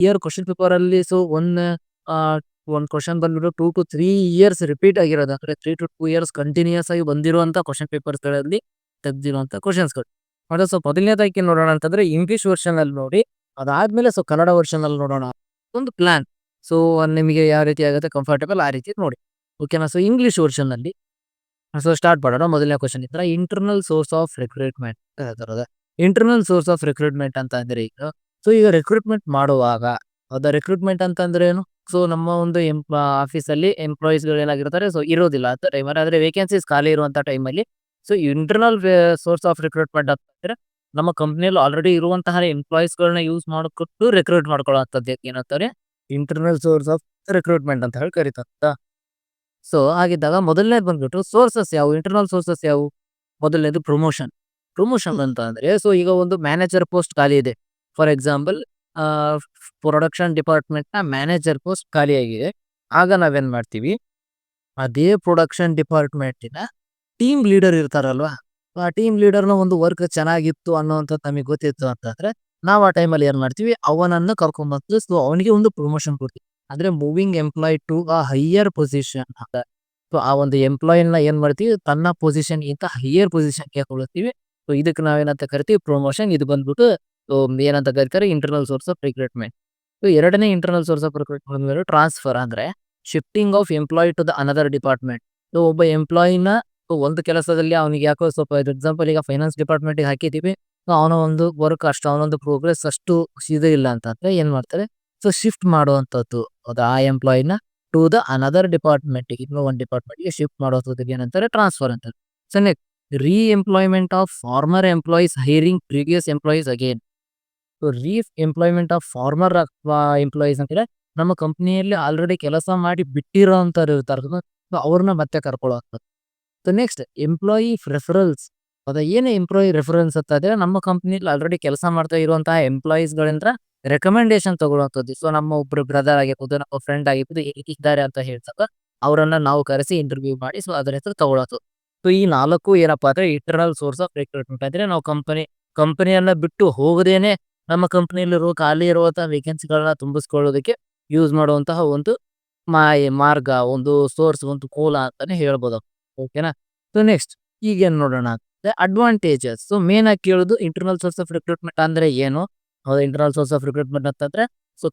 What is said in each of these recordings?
Year question paper ಅಲ್ಲಿ ಒಂದ್ question ಬಂದ್ಬಿಟ್ಟು 2 to 3 years ರಿಪೀಟ್ ಆಗಿರೋದು, ಅಂದ್ರೆ 3 to 2 years ಕಂಟಿನ್ಯೂಸ್ ಆಗಿ ಬಂದಿರುವಂತ ಕ್ವಶನ್ ಪೇಪರ್ಸ್ ಗಳಲ್ಲಿ ತೆಗ್ದಿರುವಂತ ಕ್ವಶನ್ಸ್ ಗಳು. ಮತ್ತೆ ಮೊದಲನೇದಾಗಿ ನೋಡೋಣ ಅಂತಂದ್ರೆ ಇಂಗ್ಲಿಷ್ ವರ್ಷನ್ ಅಲ್ಲಿ ನೋಡಿ, ಅದಾದ್ಮೇಲೆ ಕನ್ನಡ ವರ್ಷನ್ ಅಲ್ಲಿ ನೋಡೋಣ ಒಂದು ಪ್ಲಾನ್. ಸೊ ನಿಮಗೆ ಯಾವ ರೀತಿ ಆಗುತ್ತೆ ಕಂಫರ್ಟೇಬಲ್ ಆ ರೀತಿ ನೋಡಿ, ಓಕೆನಾ. ಇಂಗ್ಲಿಷ್ ವರ್ಷನ್ ಅಲ್ಲಿ ಸ್ಟಾರ್ಟ್ ಮಾಡೋಣ. ಮೊದಲನೇ ಕ್ವಶನ್ ಇದ್ರ ಇಂಟರ್ನಲ್ ಸೋರ್ಸ್ ಆಫ್ ರಿಕ್ರೂಟ್ಮೆಂಟ್ ಹೇಳ್ತಾರದ. ಇಂಟರ್ನಲ್ ಸೋರ್ಸ್ ಆಫ್ ರಿಕ್ರೂಟ್ಮೆಂಟ್ ಅಂತ ಅಂದ್ರೆ ಈಗ ರಿಕ್ರೂಟ್ಮೆಂಟ್ ಮಾಡುವಾಗ ರಿಕ್ರೂಟ್ಮೆಂಟ್ ಅಂತಂದ್ರೆ ಏನು? ನಮ್ಮ ಒಂದು ಆಫೀಸ್ ಅಲ್ಲಿ ಎಂಪ್ಲಾಯೀಸ್ ಗಳು ಏನಾಗಿರ್ತಾರೆ, ಇರೋದಿಲ್ಲ ಅಂತ ಟೈಮ್ ಆದ್ರೆ ವೇಕೆನ್ಸೀಸ್ ಖಾಲಿ ಇರುವಂತ ಟೈಮ್ ಅಲ್ಲಿ ಇಂಟರ್ನಲ್ ಸೋರ್ಸ್ ಆಫ್ ರಿಕ್ರೂಟ್ಮೆಂಟ್ ಅಂತಂದ್ರೆ ನಮ್ಮ ಕಂಪ್ನಿಯಲ್ಲಿ ಆಲ್ರೆಡಿ ಇರುವಂತಹ ಎಂಪ್ಲಾಯೀಸ್ ಗಳನ್ನ ಯೂಸ್ ಮಾಡಿಕೊಟ್ಟು ರಿಕ್ರೂಟ್ ಮಾಡ್ಕೊಳ್ಳುವಂತದ್ದು ಏನಂತಾರೆ ಇಂಟರ್ನಲ್ ಸೋರ್ಸ್ ಆಫ್ ರಿಕ್ರೂಟ್ಮೆಂಟ್ ಅಂತ ಹೇಳಿ ಕರೀತಾರೆ. ಹಾಗಿದ್ದಾಗ ಮೊದಲನೇದು ಬಂದ್ಬಿಟ್ಟು ಸೋರ್ಸಸ್ ಯಾವುವು, ಇಂಟರ್ನಲ್ ಸೋರ್ಸಸ್ ಯಾವುವು? ಮೊದಲನೇದು ಪ್ರಮೋಷನ್. ಪ್ರಮೋಷನ್ ಅಂತ ಅಂದ್ರೆ ಈಗ ಒಂದು ಮ್ಯಾನೇಜರ್ ಪೋಸ್ಟ್ ಖಾಲಿ ಇದೆ. ಫಾರ್ ಎಕ್ಸಾಂಪಲ್, ಪ್ರೊಡಕ್ಷನ್ ಡಿಪಾರ್ಟ್ಮೆಂಟ್ ನ ಮ್ಯಾನೇಜರ್ ಪೋಸ್ಟ್ ಖಾಲಿ ಆಗಿದೆ. ಆಗ ನಾವೇನ್ ಮಾಡ್ತೀವಿ, ಅದೇ ಪ್ರೊಡಕ್ಷನ್ ಡಿಪಾರ್ಟ್ಮೆಂಟಿನ ಟೀಮ್ ಲೀಡರ್ ಇರ್ತಾರಲ್ವಾ, ಆ ಟೀಮ್ ಲೀಡರ್ನ ಒಂದು ವರ್ಕ್ ಚೆನ್ನಾಗಿತ್ತು ಅನ್ನೋಂಥದ್ದು ನಮಗೆ ಗೊತ್ತಿತ್ತು ಅಂತಂದ್ರೆ ನಾವು ಆ ಟೈಮಲ್ಲಿ ಏನ್ ಮಾಡ್ತೀವಿ, ಅವನನ್ನು ಕರ್ಕೊಂಡ್ಬಂದು ಅವನಿಗೆ ಒಂದು ಪ್ರಮೋಷನ್ ಕೊಡ್ತೀವಿ. ಅಂದ್ರೆ moving employee to a higher position ಅಂತ. ಆ ಒಂದು ಎಂಪ್ಲಾಯಿನ ಏನ್ ಮಾಡ್ತೀವಿ, ತನ್ನ ಪೊಸಿಷನ್ ಗಿಂತ ಹೈಯರ್ ಪೊಸಿಷನ್ಗೆ ಕೊಡ್ತೀವಿ. ಇದಕ್ಕೆ ನಾವೇನಂತ ಕರಿತೀವಿ, ಪ್ರಮೋಷನ್. ಇದು ಬಂದ್ಬಿಟ್ಟು ಏನಂತ ಕರಿತಾರೆ, ಇಂಟರ್ನಲ್ ಸೋರ್ಸ್ ಆಫ್ ರಿಕ್ರೂಟ್ಮೆಂಟ್. ಎರಡನೇ internal source of recruitment transfer, ಅಂದ್ರೆ shifting of employee to the another department. ಒಬ್ಬ ಎಂಪ್ಲಾಯಿನ ಒಂದು ಕೆಲಸದಲ್ಲಿ ಅವನಿಗೆ ಯಾಕೋ ಸ್ವಲ್ಪ, ಎಕ್ಸಾಂಪಲ್ ಈಗ ಫೈನಾನ್ಸ್ ಡಿಪಾರ್ಟ್ಮೆಂಟ್ ಹಾಕಿದೀವಿ, ಅವನ ಒಂದು ವರ್ಕ್ ಅಷ್ಟು, ಅವನೊಂದು ಪ್ರೋಗ್ರೆಸ್ ಅಷ್ಟು ಇಲ್ಲ ಅಂತಂದ್ರೆ ಏನ್ ಮಾಡ್ತಾರೆ, ಶಿಫ್ಟ್ ಮಾಡುವಂತದ್ದು ಆ ಎಂಪ್ಲಾಯಿನ ಟು ದ ಅನದರ್ ಡಿಪಾರ್ಟ್ಮೆಂಟ್, ಇನ್ನೂ ಒಂದು ಡಿಪಾರ್ಟ್ಮೆಂಟ್ ಗೆ ಶಿಫ್ಟ್ ಮಾಡುವಂಥದ್ದು ಏನಂತಾರೆ, ಟ್ರಾನ್ಸ್ಫರ್ ಅಂತಾರೆ. ನೆಕ್ಸ್ಟ್, ರೀ employment of farmer employees hiring previous employees again. ರೀ ಎಂಪ್ಲಾಯ್ಮೆಂಟ್ ಆಫ್ ಫಾರ್ಮರ್ ಎಂಪ್ಲಾಯೀಸ್ ಅಂದ್ರೆ ನಮ್ಮ ಕಂಪ್ನಿಯಲ್ಲಿ ಆಲ್ರೆಡಿ ಕೆಲಸ ಮಾಡಿ ಬಿಟ್ಟಿರೋ ಅಂತವ್ರು ಇರ್ತಾರೆ, ಅವ್ರನ್ನ ಮತ್ತೆ ಕರ್ಕೊಳ್ಳುವಂಥದ್ದು. Next, employee referrals. ಏನೇ ಎಂಪ್ಲಾಯಿ ರೆಫರೆನ್ಸ್ ಅಂತ ಇದ್ರೆ ನಮ್ಮ ಕಂಪ್ನಿಯಲ್ಲಿ ಆಲ್ರೆಡಿ ಕೆಲಸ ಮಾಡ್ತಾ ಇರುವಂತಹ ಎಂಪ್ಲಾಯೀಸ್ ಗಳಿಂದ ರೆಕಮೆಂಡೇಶನ್ ತಗೊಳುವಂಥದ್ದು. ನಮ್ಮ ಒಬ್ರು ಬ್ರದರ್ ಆಗಿರ್ಬೋದು, ನಮ್ಮ ಫ್ರೆಂಡ್ ಆಗಿರ್ಬೋದು, ಇದ್ದಾರೆ ಅಂತ ಹೇಳ್ತಾರೆ, ಅವರನ್ನ ನಾವು ಕರೆಸಿ ಇಂಟರ್ವ್ಯೂ ಮಾಡಿ ಅದರ ಹೆಸರು ತಗೊಳೋದು. ಈ 4 ಏನಪ್ಪಾ ಅಂದ್ರೆ ಇಂಟರ್ನಲ್ ಸೋರ್ಸ್ ಆಫ್ ರಿಕ್ರೂಟ್ಮೆಂಟ್. ಅಂದ್ರೆ ನಾವು ಕಂಪನಿಯನ್ನ ಬಿಟ್ಟು ಹೋಗದೇನೆ ನಮ್ಮ ಕಂಪನಿಯಲ್ಲಿರುವ ಖಾಲಿ ಇರುವಂತಹ ವೇಕೆನ್ಸಿಗಳನ್ನ ತುಂಬಿಸ್ಕೊಳ್ಳೋದಕ್ಕೆ ಯೂಸ್ ಮಾಡುವಂತಹ ಒಂದು ಮಾರ್ಗ, ಒಂದು ಸೋರ್ಸ್, ಒಂದು ಮೂಲ ಅಂತಾನೆ ಹೇಳ್ಬೋದು. ಓಕೆನಾ. ನೆಕ್ಸ್ಟ್, ಈಗೇನ್ ನೋಡೋಣ ಅಂದ್ರೆ ಅಡ್ವಾಂಟೇಜಸ್. ಮೇನ್ ಆಗಿ ಕೇಳೋದು ಇಂಟರ್ನಲ್ ಸೋರ್ಸ್ ಆಫ್ ರಿಕ್ರೂಟ್ಮೆಂಟ್ ಅಂದ್ರೆ ಏನು? ಇಂಟರ್ನಲ್ ಸೋರ್ಸ್ ಆಫ್ ರಿಕ್ರೂಟ್ಮೆಂಟ್ ಅಂತಂದ್ರೆ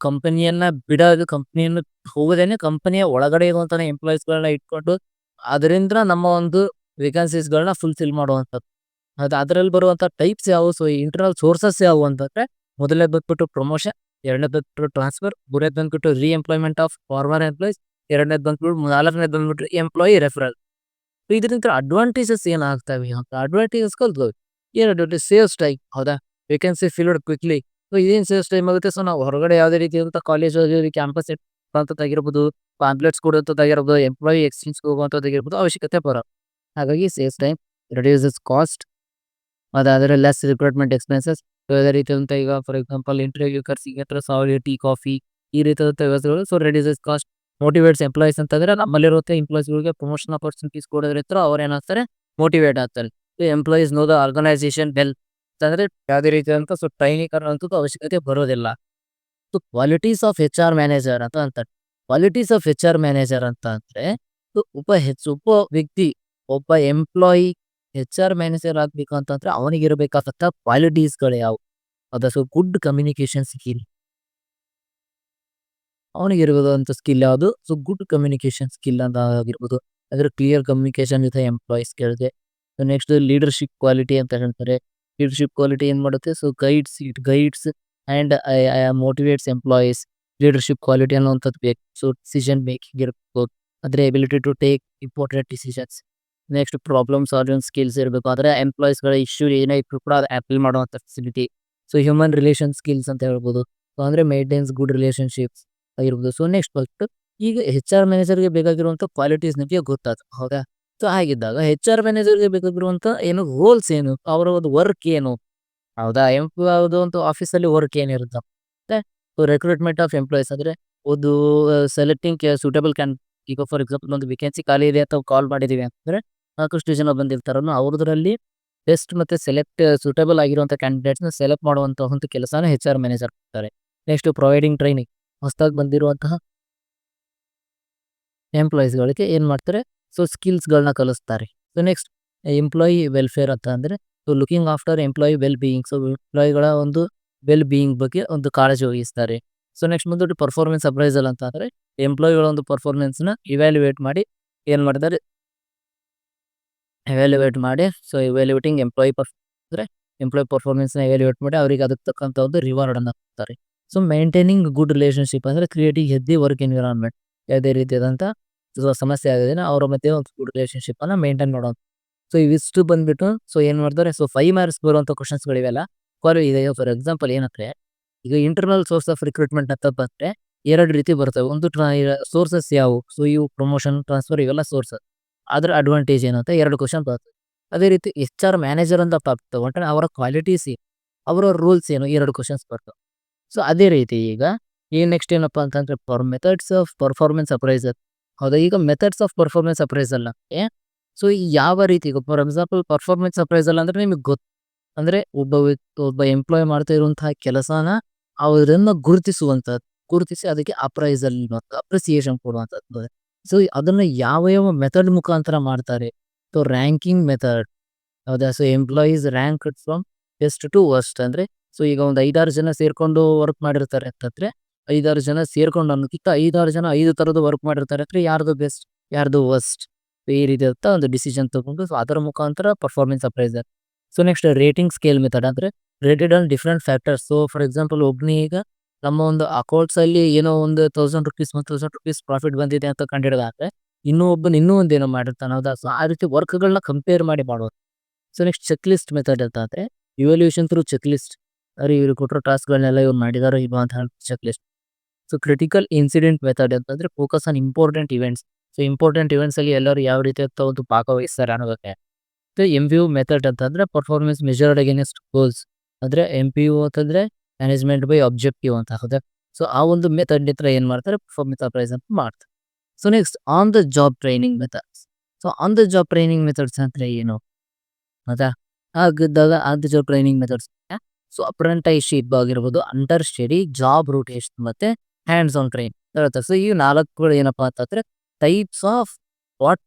ಕಂಪನಿಯನ್ನ ಬಿಡೋದು, ಕಂಪನಿಯನ್ನು ಹೋಗದೇನೆ ಕಂಪನಿಯ ಒಳಗಡೆ ಇರುವಂತಹ ಎಂಪ್ಲಾಯೀಸ್ ಗಳನ್ನ ಇಟ್ಕೊಂಡು ಅದರಿಂದ ನಮ್ಮ ಒಂದು ವೇಕೆನ್ಸೀಸ್ ಗಳನ್ನ ಫುಲ್ಫಿಲ್ ಮಾಡುವಂಥದ್ದು. ಅದರಲ್ಲಿ ಬರುವಂತ ಟೈಪ್ಸ್ ಯಾವುವು, ಇಂಟರ್ನಲ್ ಸೋರ್ಸಸ್ ಯಾವುವು ಅಂತಂದ್ರೆ ಮೊದಲನೇ ಬಂದ್ಬಿಟ್ಟು ಪ್ರಮೋಷನ್, ಎರಡನೇ ಬಂದ್ಬಿಟ್ಟು ಟ್ರಾನ್ಸ್ಫರ್, ಮೂರನೇ ಬಂದ್ಬಿಟ್ಟು ರೀ ಎಂಪ್ಲಾಯ್ಮೆಂಟ್ ಆಫ್ ಫಾರ್ಮರ್ ಎಂಪ್ಲಾಯೀಸ್, ಎರಡನೇ ಬಂದ್ಬಿಟ್ಟು, ನಾಲ್ಕನೇ ಬಂದ್ಬಿಟ್ಟು ಎಂಪ್ಲಾಯಿ ರೆಫರಲ್. ಇದರಿಂದ ಅಡ್ವಾಂಟೇಜಸ್ ಏನಾಗ್ತವೆ ಅಂತ ಅಡ್ವಾಂಟೇಜಸ್ ಕಲ್ತ್ಕೊಳ್ಳಿ. ಏನು ಅಡ್ವಾಂಟೇಜ್? Saves time. ಹೌದಾ, ವೇಕೆನ್ಸಿ ಫಿಲ್ಡ್ ಕ್ವಿಕ್ಲಿ. ಇದೇನು ಸೇವ್ಸ್ ಟೈಮ್ ಆಗುತ್ತೆ. ನಾವು ಹೊರಗಡೆ ಯಾವುದೇ ರೀತಿಯಾದಂಥ ಕಾಲೇಜ್ ಕ್ಯಾಂಪಸ್ ಆಗಿರ್ಬೋದು, ಪಾಂಪ್ಲೆಟ್ಸ್ ಕೊಡುವಂಥದ್ದಾಗಿರ್ಬೋದು, ಎಂಪ್ಲಾಯಿ ಎಕ್ಸ್ಚೇಂಜ್ ಹೋಗುವಂಥದ್ದಾಗಿರ್ಬೋದು, ಅವಶ್ಯಕತೆ ಬರೋ. ಹಾಗಾಗಿ ಸೇವ್ಸ್ ಟೈಮ್, ರಿಡ್ಯೂಸಸ್ ಕಾಸ್ಟ್. ಅದಾದ್ರೆ ಲೆಸ್ ರಿಕ್ರೂಟ್ಮೆಂಟ್ ಎಕ್ಸ್ಪೆನ್ಸಸ್. ಯಾವುದೇ ರೀತಿಯಾದಂಥ ಈಗ ಫಾರ್ ಎಕ್ಸಾಂಪಲ್ ಇಂಟರ್ವ್ಯೂ ಕರ್ಸಿಗೆ ಹತ್ರ ಟೀ ಕಾಫಿ ಈ ರೀತಿಯಾದಂಥ ವ್ಯವಸ್ಥೆಗಳು. ರಿಡ್ಯೂಸಸ್ ಕಾಸ್ಟ್, ಮೋಟಿವೇಟ್ಸ್ ಎಂಪ್ಲಾಯೀಸ್ ಅಂತಂದ್ರೆ ನಮ್ಮಲ್ಲಿರುತ್ತೆ ಎಂಪ್ಲಾಯೀಸ್ಗಳಿಗೆ ಪ್ರಮೋಷನ್ ಆಪರ್ಚುನಿಟೀಸ್ ಕೊಡೋದ್ರ ಅವ್ರು ಏನಾಗ್ತಾರೆ, ಮೋಟಿವೇಟ್ ಆಗ್ತಾರೆ. Employees know the organisation well ಅಂತಂದ್ರೆ ಯಾವುದೇ ರೀತಿಯಾದಂಥ ಟ್ರೈನಿಂಗ್ ಅನ್ನೋಂಥದ್ದು ಅವಶ್ಯಕತೆ ಬರೋದಿಲ್ಲ. Qualities of H R manager ಅಂತ ಅಂತಾರೆ. Qualities of H R manager ಅಂತ ಅಂದ್ರೆ ಒಬ್ಬ ವ್ಯಕ್ತಿ, ಒಬ್ಬ ಎಂಪ್ಲಾಯಿ ಎಚ್ ಆರ್ ಮ್ಯಾನೇಜರ್ ಆಗ್ಬೇಕು ಅಂತಂದ್ರೆ ಅವನಿಗೆ ಇರಬೇಕಾದಂತ ಕ್ವಾಲಿಟೀಸ್ಗಳು ಯಾವುವು? Good communication skill. ಅವನಿಗೆ ಇರುವಂತ ಸ್ಕಿಲ್ ಯಾವುದು? ಗುಡ್ ಕಮ್ಯುನಿಕೇಶನ್ ಸ್ಕಿಲ್ ಅಂತ ಆಗಿರ್ಬೋದು. ಅಂದ್ರೆ ಕ್ಲಿಯರ್ ಕಮ್ಯುನಿಕೇಶನ್ ವಿತ್ ಎಂಪ್ಲಾಯೀಸ್ ಕೇಳಿದೆ. ನೆಕ್ಸ್ಟ್, ಲೀಡರ್ಶಿಪ್ ಕ್ವಾಲಿಟಿ ಅಂತ ಹೇಳ್ತಾರೆ. ಲೀಡರ್ಶಿಪ್ ಕ್ವಾಲಿಟಿ ಏನ್ ಮಾಡುತ್ತೆ? Guides and motivates employees. Leadership quality ಅನ್ನುವಂಥದ್ದು ಬೇಕು. ಡಿಸಿಷನ್ ಮೇಕಿಂಗ್ ಇರ್ಬೋದು, ಅಂದ್ರೆ ability to take important decisions. Next, problem solving skills ಇರಬೇಕು. ಅಂದ್ರೆ ಎಂಪ್ಲಾಯೀಸ್ ಗಳ ಇಶ್ಯೂ ಏನೇ ಇದ್ರು ಕೂಡ ಆಪಲ್ ಮಾಡುವಂತ ಫೆಸಿಲಿಟಿ. ಹ್ಯೂಮನ್ ರಿಲೇಷನ್ ಸ್ಕಿಲ್ಸ್ ಅಂತ ಹೇಳ್ಬೋದು. ಅಂದ್ರೆ ಮೇಂಟೈನ್ಸ್ ಗುಡ್ ರಿಲೇಶನ್ಶಿಪ್ಸ್ ಆಗಿರ್ಬೋದು. ನೆಕ್ಸ್ಟ್ ಬಂದ್ಬಿಟ್ಟು ಈಗ ಎಚ್ ಆರ್ ಮ್ಯಾನೇಜರ್ಗೆ ಬೇಕಾಗಿರುವಂತ ಕ್ವಾಲಿಟೀಸ್ ನಿಮಗೆ ಗೊತ್ತಾಯ್ತು. ಹೌದಾ. ಹಾಗಿದ್ದಾಗ ಎಚ್ ಆರ್ ಮ್ಯಾನೇಜರ್ಗೆ ಬೇಕಾಗಿರುವಂತ ಏನು ರೋಲ್ಸ್ ಏನು, ಅವರ ಒಂದು ವರ್ಕ್ ಏನು? ಹೌದಾ. ಒಂದು ಆಫೀಸಲ್ಲಿ ವರ್ಕ್ ಏನಿರುತ್ತೆ? ರಿಕ್ರೂಟ್ಮೆಂಟ್ ಆಫ್ ಎಂಪ್ಲಾಯೀಸ್ ಅಂದ್ರೆ ಒಂದು ಸೆಲೆಕ್ಟಿಂಗ್ ಸೂಟಬಲ್ ಕ್ಯಾನ್. ಈಗ ಫಾರ್ ಎಕ್ಸಾಂಪಲ್ ಒಂದು ವೇಕೆನ್ಸಿ ಖಾಲಿ ಇದೆ ಅಂತ ಕಾಲ್ ಮಾಡಿದೀವಿ ಅಂತಂದ್ರೆ ಸಾಕಷ್ಟು ಜನ ಬಂದಿರ್ತಾರಲ್ಲ, ಅವ್ರದ್ರಲ್ಲಿ ಬೆಸ್ಟ್ ಮತ್ತೆ ಸೂಟಬಲ್ ಆಗಿರುವಂತ ಕ್ಯಾಂಡಿಡೇಟ್ಸ್ ನ ಸೆಲೆಕ್ಟ್ ಮಾಡುವಂತ ಒಂದು ಕೆಲಸನ ಎಚ್ ಆರ್ ಮ್ಯಾನೇಜರ್ ಮಾಡ್ತಾರೆ. ನೆಕ್ಸ್ಟ್ ಪ್ರೊವೈಡಿಂಗ್ ಟ್ರೈನಿಂಗ್, ಹೊಸದಾಗಿ ಬಂದಿರುವಂತಹ ಎಂಪ್ಲಾಯೀಸ್ಗಳಿಗೆ ಏನು ಮಾಡ್ತಾರೆ, ಸೊ ಸ್ಕಿಲ್ಸ್ಗಳನ್ನ ಕಲಿಸ್ತಾರೆ. ಸೊ ನೆಕ್ಸ್ಟ್ ಎಂಪ್ಲಾಯಿ ವೆಲ್ಫೇರ್ ಅಂತ ಅಂದರೆ, so looking after employee well being, so ಎಂಪ್ಲಾಯಿಗಳ ಒಂದು ವೆಲ್ ಬೀಯಿಂಗ್ ಬಗ್ಗೆ ಒಂದು ಕಾಳಜಿ ವಹಿಸ್ತಾರೆ. ಸೊ ನೆಕ್ಸ್ಟ್ ಬಂದ್ಬಿಟ್ಟು ಪರ್ಫಾರ್ಮೆನ್ಸ್ ಅಪ್ರೈಸಲ್ ಅಂತ ಅಂದರೆ, ಎಂಪ್ಲಾಯಿಗಳ ಒಂದು ಪರ್ಫಾರ್ಮೆನ್ಸ್ನ ಇವ್ಯಾಲ್ಯೂಯೇಟ್ ಮಾಡಿ ಏನು ಮಾಡ್ತಾರೆ, ಎವ್ಯಾಲ್ಯೂಯೇಟ್ ಮಾಡಿ, ಸೊ ಎವ್ಯಾಲ್ಯೂಯೇಟಿಂಗ್ ಅಂದರೆ ಎಂಪ್ಲಾಯ್ ಪರ್ಫಾರ್ಮೆನ್ಸ್ನ ಎವ್ಯಾಲ್ಯೂಯೇಟ್ ಮಾಡಿ ಅವರಿಗೆ ಅದಕ್ಕೆ ತಕ್ಕಂಥ ಒಂದು ರಿವಾರ್ಡನ್ನು ಕೊಡ್ತಾರೆ. ಸೊ ಮೇಂಟೈನಿಂಗ್ ಗುಡ್ ರಿಲೇಷನ್ಶಿಪ್ ಅಂದರೆ ಕ್ರಿಯೇಟಿಂಗ್ ಹೆಲ್ದಿ ವರ್ಕ್ ಎನ್ವಿರಾನ್ಮೆಂಟ್, ಯಾವುದೇ ರೀತಿಯಾದಂಥ ಸಮಸ್ಯೆ ಆಗಿದೆ ಅವರ ಮಧ್ಯೆ ಒಂದು ಗುಡ್ ರಿಲೇಷನ್ಶಿಪ್ಪನ್ನು ಮೇಂಟೈನ್ ಮಾಡೋದು. ಸೊ ಇವಿಷ್ಟು ಬಂದ್ಬಿಟ್ಟು ಸೊ ಏನು ಮಾಡ್ತಾರೆ, ಸೊ 5 ಮಾರ್ಕ್ಸ್ ಬರುವಂಥ ಕ್ವಶನ್ಸ್ಗಳಿವೆಲ್ಲ ಇದೆ. ಫಾರ್ ಎಕ್ಸಾಂಪಲ್ ಏನಂದರೆ, ಈಗ ಇಂಟರ್ನಲ್ ಸೋರ್ಸ್ ಆಫ್ ರಿಕ್ರೂಟ್ಮೆಂಟ್ ಅಂತ ಬಂದರೆ 2 ರೀತಿ ಬರ್ತವೆ. ಒಂದು ಸೋರ್ಸಸ್ ಯಾವುವು, ಸೊ ಇವು ಪ್ರಮೋಷನ್, ಟ್ರಾನ್ಸ್ಫರ್ ಇವೆಲ್ಲ ಸೋರ್ಸಸ್. ಅದರ ಅಡ್ವಾಂಟೇಜ್ ಏನು ಅಂತ 2 ಕ್ವಶನ್ ಬರ್ತದೆ. ಅದೇ ರೀತಿ HR ಮ್ಯಾನೇಜರ್ ಅಂತ ತಗೊಂಡ್ರೆ ಅವರ ಕ್ವಾಲಿಟೀಸ್ ಏನು, ಅವರ ರೂಲ್ಸ್ ಏನು, 2 ಕ್ವಶನ್ಸ್ ಬರ್ತವೆ. ಸೊ ಅದೇ ರೀತಿ ಈಗ ನೆಕ್ಸ್ಟ್ ಏನಪ್ಪ ಅಂತಂದರೆ ಮೆಥಡ್ಸ್ ಆಫ್ ಪರ್ಫಾರ್ಮೆನ್ಸ್ ಅಪ್ರೈಸಲ್. ಹೌದಾ, ಈಗ ಮೆಥಡ್ಸ್ ಆಫ್ ಪರ್ಫಾರ್ಮೆನ್ಸ್ ಅಪ್ರೈಸಲ್ ಅಂದರೆ, ಸೊ ಯಾವ ರೀತಿ, ಈಗ ಫಾರ್ ಎಕ್ಸಾಂಪಲ್ ಪರ್ಫಾರ್ಮೆನ್ಸ್ ಅಪ್ರೈಸಲ್ ಅಂದರೆ ನಿಮಗೆ ಗೊತ್ತು, ಅಂದರೆ ಒಬ್ಬ ಎಂಪ್ಲಾಯ್ ಮಾಡ್ತಾ ಇರುವಂತಹ ಕೆಲಸನ ಅವರನ್ನು ಗುರುತಿಸಿ ಅದಕ್ಕೆ ಅಪ್ರೈಸಲ್ ಮತ್ತು ಅಪ್ರಿಸಿಯೇಷನ್ ಕೊಡುವಂಥದ್ದು. ಸೊ ಅದನ್ನು ಯಾವ ಯಾವ ಮೆಥಡ್ ಮುಖಾಂತರ ಮಾಡ್ತಾರೆ, ಸೊ ರ್ಯಾಂಕಿಂಗ್ ಮೆಥಡ್. ಹೌದಾ, so employees rank from best to worst. ಅಂದರೆ ಸೊ ಈಗ ಒಂದು 5-6 ಜನ ಸೇರ್ಕೊಂಡು ವರ್ಕ್ ಮಾಡಿರ್ತಾರೆ ಅಂತಂದರೆ, 5-6 ಜನ ಸೇರ್ಕೊಂಡು ಅನ್ನೋದಕ್ಕಿಂತ 5-6 ಜನ 5 ಥರದ್ದು ವರ್ಕ್ ಮಾಡಿರ್ತಾರೆ ಅಂದರೆ ಯಾರ್ದು ಬೆಸ್ಟ್, ಯಾರ್ದು ವರ್ಸ್ಟ್, ಈ ರೀತಿಯಾದ ಒಂದು ಡಿಸಿಷನ್ ತಗೊಂಡು ಸೊ ಅದರ ಮುಖಾಂತರ performance appraiser. So next rating scale method ಅಂದರೆ rated on different factors. So for example ಈಗ ನಮ್ಮ ಒಂದು ಅಕೌಂಟ್ಸಲ್ಲಿ ಏನೋ ಒಂದು ₹1000 ₹1000 ಪ್ರಾಫಿಟ್ ಬಂದಿದೆ ಅಂತ ಕಂಡಿಡಿದಾದ್ರೆ, ಇನ್ನೂ ಒಂದೇನೋ ಮಾಡಿರ್ತಾನೆ. ಹೌದಾ, ಸೊ ಆ ರೀತಿ ವರ್ಕ್ಗಳನ್ನ ಕಂಪೇರ್ ಮಾಡಿ ಮಾಡೋದು. So next check list method ಅಂತ ಅಂದರೆ ಇವ್ಯಾಲ್ಯೂಯೇಷನ್ ಥ್ರೂ ಚೆಕ್ ಲಿಸ್ಟ್, ಅಂದರೆ ಇವರು ಕೊಟ್ಟಿರೋ ಟಾಸ್ಕ್ಗಳನ್ನೆಲ್ಲ ಇವ್ರು ಮಾಡಿದಾರೋ ಇಲ್ವಾ ಅಂತ ಹೇಳಿ check list. So critical incident method ಅಂತಂದರೆ focus on important events. So important ಇವೆಂಟ್ಸಲ್ಲಿ ಎಲ್ಲರೂ ಯಾವ ರೀತಿಯಾದ ಒಂದು ಭಾಗವಹಿಸ್ತಾರೆ ಅನ್ನೋದಕ್ಕೆ. ಸೊ MPO ಮೆಥಡ್ ಅಂತಂದರೆ ಪರ್ಫಾರ್ಮೆನ್ಸ್ ಮೆಜರ್ಡ್ ಅಗೇನೆಸ್ಟ್ ಗೋಲ್ಸ್, ಅಂದರೆ MPO ಅಂತಂದರೆ ಮ್ಯಾನೇಜ್ಮೆಂಟ್ ಬೈ ಆಬ್ಜೆಕ್ಟಿವ್ ಅಂತ. ಹೌದಾ, ಸೊ ಆ ಒಂದು ಮೆಥಡ್ ನಿಂದ ಏನು ಮಾಡ್ತಾರೆ, ಪರ್ಫಾರ್ಮೆನ್ಸ್ ಅಪ್ರೈಸ್ ಅಂತ ಮಾಡ್ತಾರೆ. So next on the job training methods. So on the job training methods ಅಂದರೆ ಏನು, ಹೌದಾ, ಆಗಿದ್ದಾಗ on the job training methods, so apprenticeship ಆಗಿರ್ಬೋದು, ಅಂಡರ್ ಸ್ಟಡಿ, ಜಾಬ್ ರೋಟೇಷನ್ ಮತ್ತು ಹ್ಯಾಂಡ್ಸ್ ಆನ್ ಟ್ರೈನ್ ಹೇಳ್ತಾರೆ. ಸೊ ಈ 4ಗಳು ಏನಪ್ಪ ಅಂತಂದರೆ types of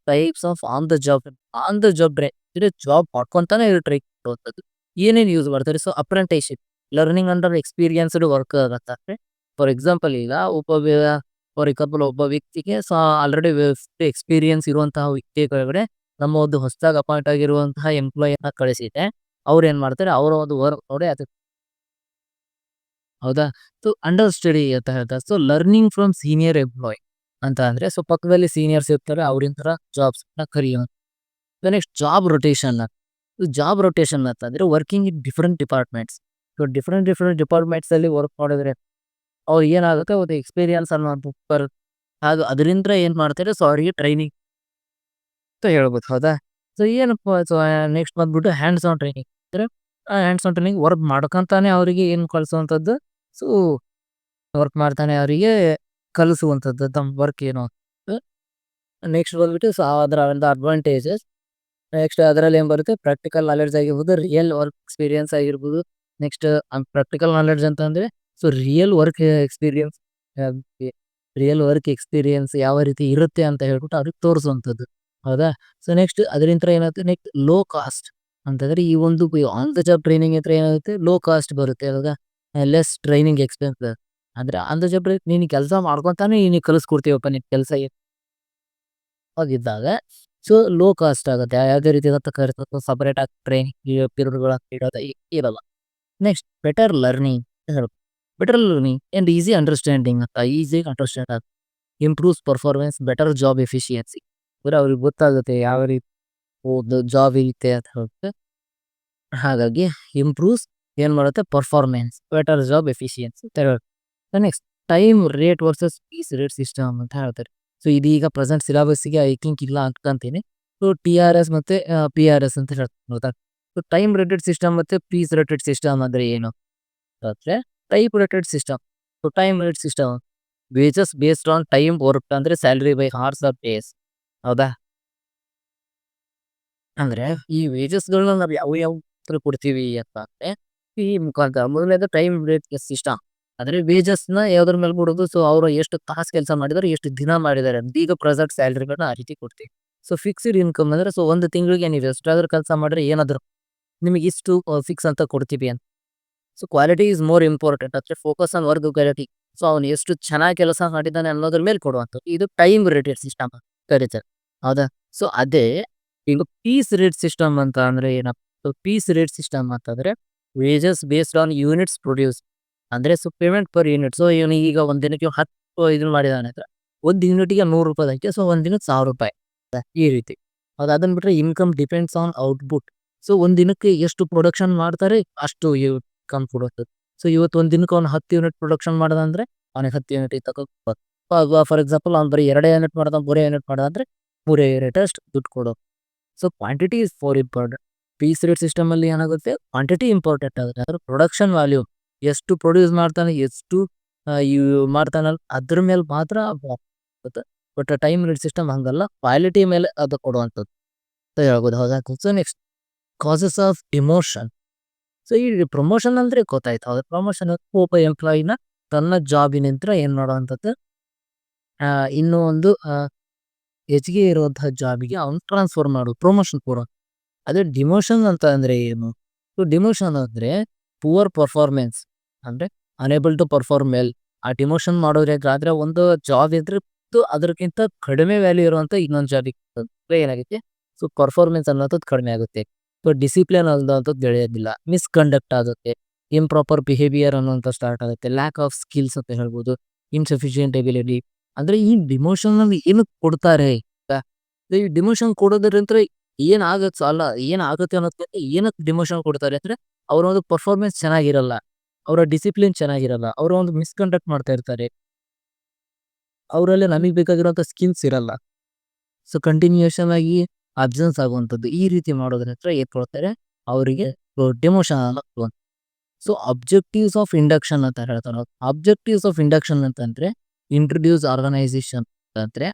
on the job train, ಅಂದರೆ ಜಾಬ್ ಮಾಡ್ಕೊತಾನೆ ಟ್ರೈ ಮಾಡುವಂಥದ್ದು. ಏನೇನು ಯೂಸ್ ಮಾಡ್ತಾರೆ, so apprenticeship, learning under experienced work ಆಗತ್ತೆ. ಫಾರ್ ಎಕ್ಸಾಂಪಲ್ ಈಗ ಒಬ್ಬ ವ್ಯಕ್ತಿಗೆ ಆಲ್ರೆಡಿ ಎಕ್ಸ್ಪೀರಿಯನ್ಸ್ ಇರುವಂತಹ ವ್ಯಕ್ತಿ ಕೆಳಗಡೆ ನಮ್ಮ ಒಂದು ಹೊಸದಾಗಿ ಅಪಾಯಿಂಟ್ ಆಗಿರುವಂತಹ ಎಂಪ್ಲಾಯಿನ ಕಳಿಸಿದೆ. ಅವ್ರು ಏನು ಮಾಡ್ತಾರೆ, ಅವರ ಒಂದು ವರ್ಕ್ ನೋಡಿ ಅದಕ್ಕೆ. ಹೌದಾ, ಸೊ ಅಂಡರ್ ಸ್ಟಡಿ ಅಂತ ಹೇಳ್ತಾರೆ. So learning from senior employ ಅಂತ ಅಂದರೆ, ಸೊ ಪಕ್ಕದಲ್ಲಿ ಸೀನಿಯರ್ಸ್ ಇರ್ತಾರೆ, ಅವ್ರಿಂತರ ಜಾಬ್ಸ್ನ ಕರಿಯೋದು. ನೆಕ್ಸ್ಟ್ ಜಾಬ್ ರೊಟೇಷನ್ ಅಂತಂದರೆ working in different departments. So different ಡಿಪಾರ್ಟ್ಮೆಂಟ್ಸಲ್ಲಿ ವರ್ಕ್ ಮಾಡಿದ್ರೆ ಅವ್ರು ಏನಾಗುತ್ತೆ, ಒಂದು ಎಕ್ಸ್ಪೀರಿಯನ್ಸ್ ಅನ್ನೋದು ಬರುತ್ತೆ. ಅದರಿಂದ ಏನು ಮಾಡ್ತಾರೆ, ಸೊ ಅವರಿಗೆ ಟ್ರೈನಿಂಗ್ ಅಂತ ಹೇಳ್ಬೋದು. ಹೌದಾ, ಸೊ ಏನಪ್ಪ, ಸೊ ನೆಕ್ಸ್ಟ್ ಬಂದ್ಬಿಟ್ಟು ಹ್ಯಾಂಡ್ಸ್ ಆನ್ ಟ್ರೈನಿಂಗ್. ಅಂದರೆ ಹ್ಯಾಂಡ್ಸ್ ಆನ್ ಟ್ರೈನಿಂಗ್ ವರ್ಕ್ ಮಾಡ್ಕೊಂತಾನೆ ಅವರಿಗೆ ಏನು ಕಲಿಸುವಂಥದ್ದು, ಸೊ ವರ್ಕ್ ಮಾಡ್ತಾನೆ ಅವರಿಗೆ ಕಲಿಸುವಂಥದ್ದು ತಮ್ಮ ವರ್ಕ್ ಏನು. ನೆಕ್ಸ್ಟ್ ಬಂದ್ಬಿಟ್ಟು ಸೊ ಅದರ ಒಂದು ಅಡ್ವಾಂಟೇಜಸ್. ನೆಕ್ಸ್ಟ್ ಅದರಲ್ಲಿ ಏನು ಬರುತ್ತೆ, ಪ್ರಾಕ್ಟಿಕಲ್ ನಾಲೆಡ್ಜ್ ಆಗಿರ್ಬೋದು, ರಿಯಲ್ ವರ್ಕ್ ಎಕ್ಸ್ಪೀರಿಯನ್ಸ್ ಆಗಿರ್ಬೋದು. ನೆಕ್ಸ್ಟ್ ಪ್ರಾಕ್ಟಿಕಲ್ ನಾಲೆಡ್ಜ್ ಅಂತಂದರೆ ಸೊ ರಿಯಲ್ ವರ್ಕ್ ಎಕ್ಸ್ಪೀರಿಯನ್ಸ್ ಯಾವ ರೀತಿ ಇರುತ್ತೆ ಅಂತ ಹೇಳ್ಬಿಟ್ಟು ಅವ್ರಿಗೆ ತೋರಿಸುವಂಥದ್ದು. ಹೌದಾ, ಸೊ ನೆಕ್ಸ್ಟ್ ಅದರಿಂದ ಏನಾಗುತ್ತೆ, ನೆಕ್ಸ್ಟ್ ಲೋ ಕಾಸ್ಟ್ ಅಂತಂದರೆ ಈ ಒಂದು ಆನ್ ದ ಜಾಬ್ ಟ್ರೈನಿಂಗ್ ಹತ್ರ ಏನಾಗುತ್ತೆ, ಲೋ ಕಾಸ್ಟ್ ಬರುತ್ತೆ. ಇವಾಗ ಲೆಸ್ ಟ್ರೈನಿಂಗ್ ಎಕ್ಸ್ಪೆನ್ಸ್. ಅಂದರೆ ಆನ್ ದ ಜಾಬ್ ನೀನು ಕೆಲಸ ಮಾಡ್ಕೊತಾನೆ ನೀನು ಕಲಿಸ್ಕೊಡ್ತೀವಪ್ಪ ನಿನ್ನ ಕೆಲಸ ಆಗಿದ್ದಾಗ, ಸೊ ಲೋ ಕಾಸ್ಟ್ ಆಗುತ್ತೆ. ಯಾವುದೇ ರೀತಿಯಾದಂಥ ಖರ್ಚು ಸಪರೇಟ್ ಆಗಿ ಟ್ರೈನಿಂಗ್ ಪೀರಿಯಡ್ಗಳ ಇರಲ್ಲ. Next better learning and easy understanding ಅಂತ, ಈಸಿಯಾಗಿ ಅಂಡರ್ಸ್ಟ್ಯಾಂಡ್ ಆಗುತ್ತೆ. Improves performance, better job efficiency, ಅಂದರೆ ಅವ್ರಿಗೆ ಗೊತ್ತಾಗುತ್ತೆ ಯಾವ ರೀತಿ ಒಂದು ಜಾಬ್ ಇರುತ್ತೆ ಅಂತ ಹೇಳುತ್ತೆ. ಹಾಗಾಗಿ ಇಂಪ್ರೂವ್ಸ್ ಏನು ಮಾಡುತ್ತೆ, ಪರ್ಫಾರ್ಮೆನ್ಸ್, ಬೆಟರ್ ಜಾಬ್ ಎಫಿಷಿಯನ್ಸಿ ಅಂತ ಹೇಳುತ್ತೆ. Next time rate versus piece rate system ಅಂತ ಹೇಳ್ತಾರೆ. ಸೊ ಇದೀಗ ಪ್ರೆಸೆಂಟ್ ಸಿಲೆಬಸ್ಸಿಗೆ ಐ ಥಿಂಕ್ ಇಲ್ಲ ಅನ್ಕೊಂತೀನಿ. ಸೊ TRS ಮತ್ತು PRS ಅಂತ ಹೇಳ್ತಾರೆ. ಹೌದಾ, ಸೊ ಟೈಮ್ ರೇಟೆಡ್ ಸಿಸ್ಟಮ್ ಮತ್ತು ಪೀಸ್ ರೇಟೆಡ್ ಸಿಸ್ಟಮ್ ಅಂದರೆ ಏನು ಅಂದರೆ, type rated system, so time rate system wages based on time work, ಅಂದರೆ salary by hours of days. ಹೌದಾ, ಅಂದರೆ ಈ ವೇಜಸ್ಗಳನ್ನ ನಾವು ಯಾವ ಥರ ಕೊಡ್ತೀವಿ ಅಂತ ಅಂದರೆ ಈ ಮುಖಾಂತರ ಮೊದಲನೇದು ಟೈಮ್ ರೇಟ್ ಸಿಸ್ಟಮ್ ಅಂದ್ರೆ ವೇಜಸ್ ನ ಯಾವ್ದ್ರ ಮೇಲೆ ಬಿಡೋದು, ಸೊ ಅವ್ರು ಎಷ್ಟು ತಾಸು ಕೆಲಸ ಮಾಡಿದಾರೆ, ಎಷ್ಟು ದಿನ ಮಾಡಿದ್ದಾರೆ ಅಂತ. ಈಗ ಪ್ರೆಸೆಂಟ್ ಸ್ಯಾಲರಿಗಳನ್ನ ಆ ರೀತಿ ಕೊಡ್ತೀವಿ. ಸೊ ಫಿಕ್ಸ್ಡ್ ಇನ್ಕಮ್ ಅಂದ್ರೆ ಸೊ ಒಂದು ತಿಂಗಳಿಗೆ ನೀವು ಎಷ್ಟಾದ್ರೂ ಕೆಲಸ ಮಾಡ್ರೆ ಏನಾದ್ರು ನಿಮಗೆ ಇಷ್ಟು ಫಿಕ್ಸ್ ಅಂತ ಕೊಡ್ತೀವಿ ಅಂತ. So quality is more important ಅಂದ್ರೆ focus on work quality. So ಅವನು ಎಷ್ಟು ಚೆನ್ನಾಗಿ ಕೆಲಸ ಮಾಡಿದ್ದಾನೆ ಅನ್ನೋದ್ರ ಮೇಲೆ ಕೊಡುವಂಥದ್ದು. ಇದು ಟೈಮ್ ರೇಟೆಡ್ ಸಿಸ್ಟಮ್ ಕರೀತಾರೆ, ಹೌದಾ? ಸೊ ಅದೇ ಈಗ ಪೀಸ್ ರೇಟ್ ಸಿಸ್ಟಮ್ ಅಂತ ಅಂದ್ರೆ ಏನಪ್ಪ? ಪೀಸ್ ರೇಟ್ ಸಿಸ್ಟಮ್ ಅಂತಂದ್ರೆ wages based on units produce, ಅಂದ್ರೆ so payment per unit. So ಇವನು ಈಗ ಒಂದ್ ದಿನಕ್ಕೆ 10 ಇದನ್ನ ಮಾಡಿದಾನೆ ಅಂದ್ರೆ ಒಂದ್ ಯೂನಿಟ್ಗೆ 100 ರೂಪಾಯಿ ಐತೆ. ಸೊ ಒಂದ್ ದಿನಕ್ಕೆ 1000 ರೂಪಾಯಿ ಈ ರೀತಿ. ಹೌದು, ಅದನ್ನ ಬಿಟ್ರೆ income depends on output. So ಒಂದ್ ದಿನಕ್ಕೆ ಎಷ್ಟು ಪ್ರೊಡಕ್ಷನ್ ಮಾಡ್ತಾರೆ ಅಷ್ಟು ಇನ್ಕಮ್ ಕೊಡುತ್ತೆ. ಸೊ ಇವತ್ತು ಒಂದ್ ದಿನಕ್ಕೆ ಅವ್ನು 10 ಯೂನಿಟ್ ಪ್ರೊಡಕ್ಷನ್ ಮಾಡ್ದ ಅಂದ್ರೆ ಅವನಿಗೆ 10 ಯೂನಿಟ್ ತಗೋ. ಫಾರ್ ಎಕ್ಸಾಂಪಲ್ ಅವ್ನು ಬರೀ 2 ಯೂನಿಟ್ ಮಾಡ್ದ, 3 ಯೂನಿಟ್ ಮಾಡ್ದ ಅಂದ್ರೆ 3 ಯೂನಿಟ್ ಅಷ್ಟು ದುಡ್ಡು ಕೊಡು. So quantity is far important. Piece rate system ಅಲ್ಲಿ ಏನಾಗುತ್ತೆ, ಕ್ವಾಂಟಿಟಿ ಇಂಪಾರ್ಟೆಂಟ್ ಆಗುತ್ತೆ. ಅದ್ರ ಪ್ರೊಡಕ್ಷನ್ ವ್ಯಾಲ್ಯೂ ಎಷ್ಟು ಪ್ರೊಡ್ಯೂಸ್ ಮಾಡ್ತಾನೆ, ಎಷ್ಟು ಮಾಡ್ತಾನಲ್ಲ ಅದ್ರ ಮೇಲೆ ಮಾತ್ರ ಆಗುತ್ತೆ. ಬಟ್ ಟೈಮ್ ರೇಟ್ ಸಿಸ್ಟಮ್ ಹಂಗಲ್ಲ, ಕ್ವಾಲಿಟಿ ಮೇಲೆ ಅದು ಕೊಡುವಂಥದ್ದು ಅಂತ ಹೇಳ್ಬೋದು. ಹೌದಾ? So next causes of emotion. So ಈ ಪ್ರಮೋಷನ್ ಅಂದ್ರೆ ಗೊತ್ತಾಯ್ತು. ಹೌದು, ಪ್ರಮೋಷನ್ ಒಬ್ಬ ಎಂಪ್ಲಾಯಿನ ತನ್ನ ಜಾಬಿನಿಂದ ಏನ್ ಮಾಡುವಂಥದ್ದು, ಇನ್ನೂ ಒಂದು ಹೆಚ್ಚಿಗೆ ಇರುವಂತಹ ಜಾಬಿಗೆ ಅವ್ನು ಟ್ರಾನ್ಸ್ಫರ್ ಮಾಡು, ಪ್ರಮೋಷನ್ ಕೊಡು. ಅದೇ ಡಿಮೋಷನ್ ಅಂತ ಅಂದ್ರೆ ಏನು? ಸೊ ಡಿಮೋಷನ್ ಅಂದ್ರೆ ಪುವರ್ ಪರ್ಫಾರ್ಮೆನ್ಸ್, ಅಂದ್ರೆ ಅನೇಬಲ್ ಟು ಪರ್ಫಾರ್ಮ್ ವೆಲ್. ಆ ಡಿಮೋಷನ್ ಮಾಡೋದ್ರಾದ್ರೆ ಒಂದು ಜಾಬ್ ಇದ್ರೆ ಅದಕ್ಕಿಂತ ಕಡಿಮೆ ವ್ಯಾಲ್ಯೂ ಇರುವಂತ ಇನ್ನೊಂದು ಜಾಬಿಗೆ ಏನಾಗುತ್ತೆ, ಸೊ ಪರ್ಫಾರ್ಮೆನ್ಸ್ ಅನ್ನೋದು ಕಡಿಮೆ ಆಗುತ್ತೆ. ಸೊ ಡಿಸಿಪ್ಲಿನ್ ಅನ್ನೋದು ಬೆಳೆಯೋದಿಲ್ಲ, ಮಿಸ್ಕಂಡಕ್ಟ್ ಆಗುತ್ತೆ, ಇಂಪ್ರಾಪರ್ ಬಿಹೇವಿಯರ್ ಅನ್ನೋಂಥ ಸ್ಟಾರ್ಟ್ ಆಗುತ್ತೆ, ಲ್ಯಾಕ್ ಆಫ್ ಸ್ಕಿಲ್ಸ್ ಅಂತ ಹೇಳ್ಬೋದು, ಇನ್ಸಫಿಷಿಯಂಟ್ ಎಬಿಲಿಟಿ. ಅಂದ್ರೆ ಈ ಡಿಮೋಷನ್ ಅಲ್ಲಿ ಏನಕ್ಕೆ ಕೊಡ್ತಾರೆ? ಈ ಡಿಮೋಷನ್ ಕೊಡೋದ್ರಿಂದ ಏನಾಗತ್ತೆ ಅಲ್ಲ, ಏನಾಗುತ್ತೆ ಅನ್ನೋದಕ್ಕೆ ಏನಕ್ಕೆ ಡಿಮೋಷನ್ ಕೊಡ್ತಾರೆ ಅಂದ್ರೆ ಅವ್ರ ಒಂದು ಪರ್ಫಾರ್ಮೆನ್ಸ್ ಚೆನ್ನಾಗಿರಲ್ಲ, ಅವರ ಡಿಸಿಪ್ಲಿನ್ ಚೆನ್ನಾಗಿರಲ್ಲ, ಅವರ ಒಂದು ಮಿಸ್ಕಂಡಕ್ಟ್ ಮಾಡ್ತಾ ಇರ್ತಾರೆ, ಅವರಲ್ಲಿ ನಮಗೆ ಬೇಕಾಗಿರುವಂತ ಸ್ಕಿಲ್ಸ್ ಇರಲ್ಲ. ಸೊ ಕಂಟಿನ್ಯೂಷನ್ ಆಗಿ ಅಬ್ಸೆನ್ಸ್ ಆಗುವಂಥದ್ದು, ಈ ರೀತಿ ಮಾಡೋದ್ರಿಂದ ಏನ್ ಕೊಡ್ತಾರೆ ಅವರಿಗೆ ಡಿಮೋಷನ್ ಅಲ್ಲ. ಸೊ ಅಬ್ಜೆಕ್ಟಿವ್ಸ್ ಆಫ್ ಇಂಡಕ್ಷನ್ ಅಂತ ಹೇಳ್ತಾರೆ. ಅಬ್ಜೆಕ್ಟಿವ್ಸ್ ಆಫ್ ಇಂಡಕ್ಷನ್ ಅಂತಂದ್ರೆ ಇಂಟ್ರೊಡ್ಯೂಸ್ ಆರ್ಗನೈಸೇಷನ್ ಅಂದ್ರೆ.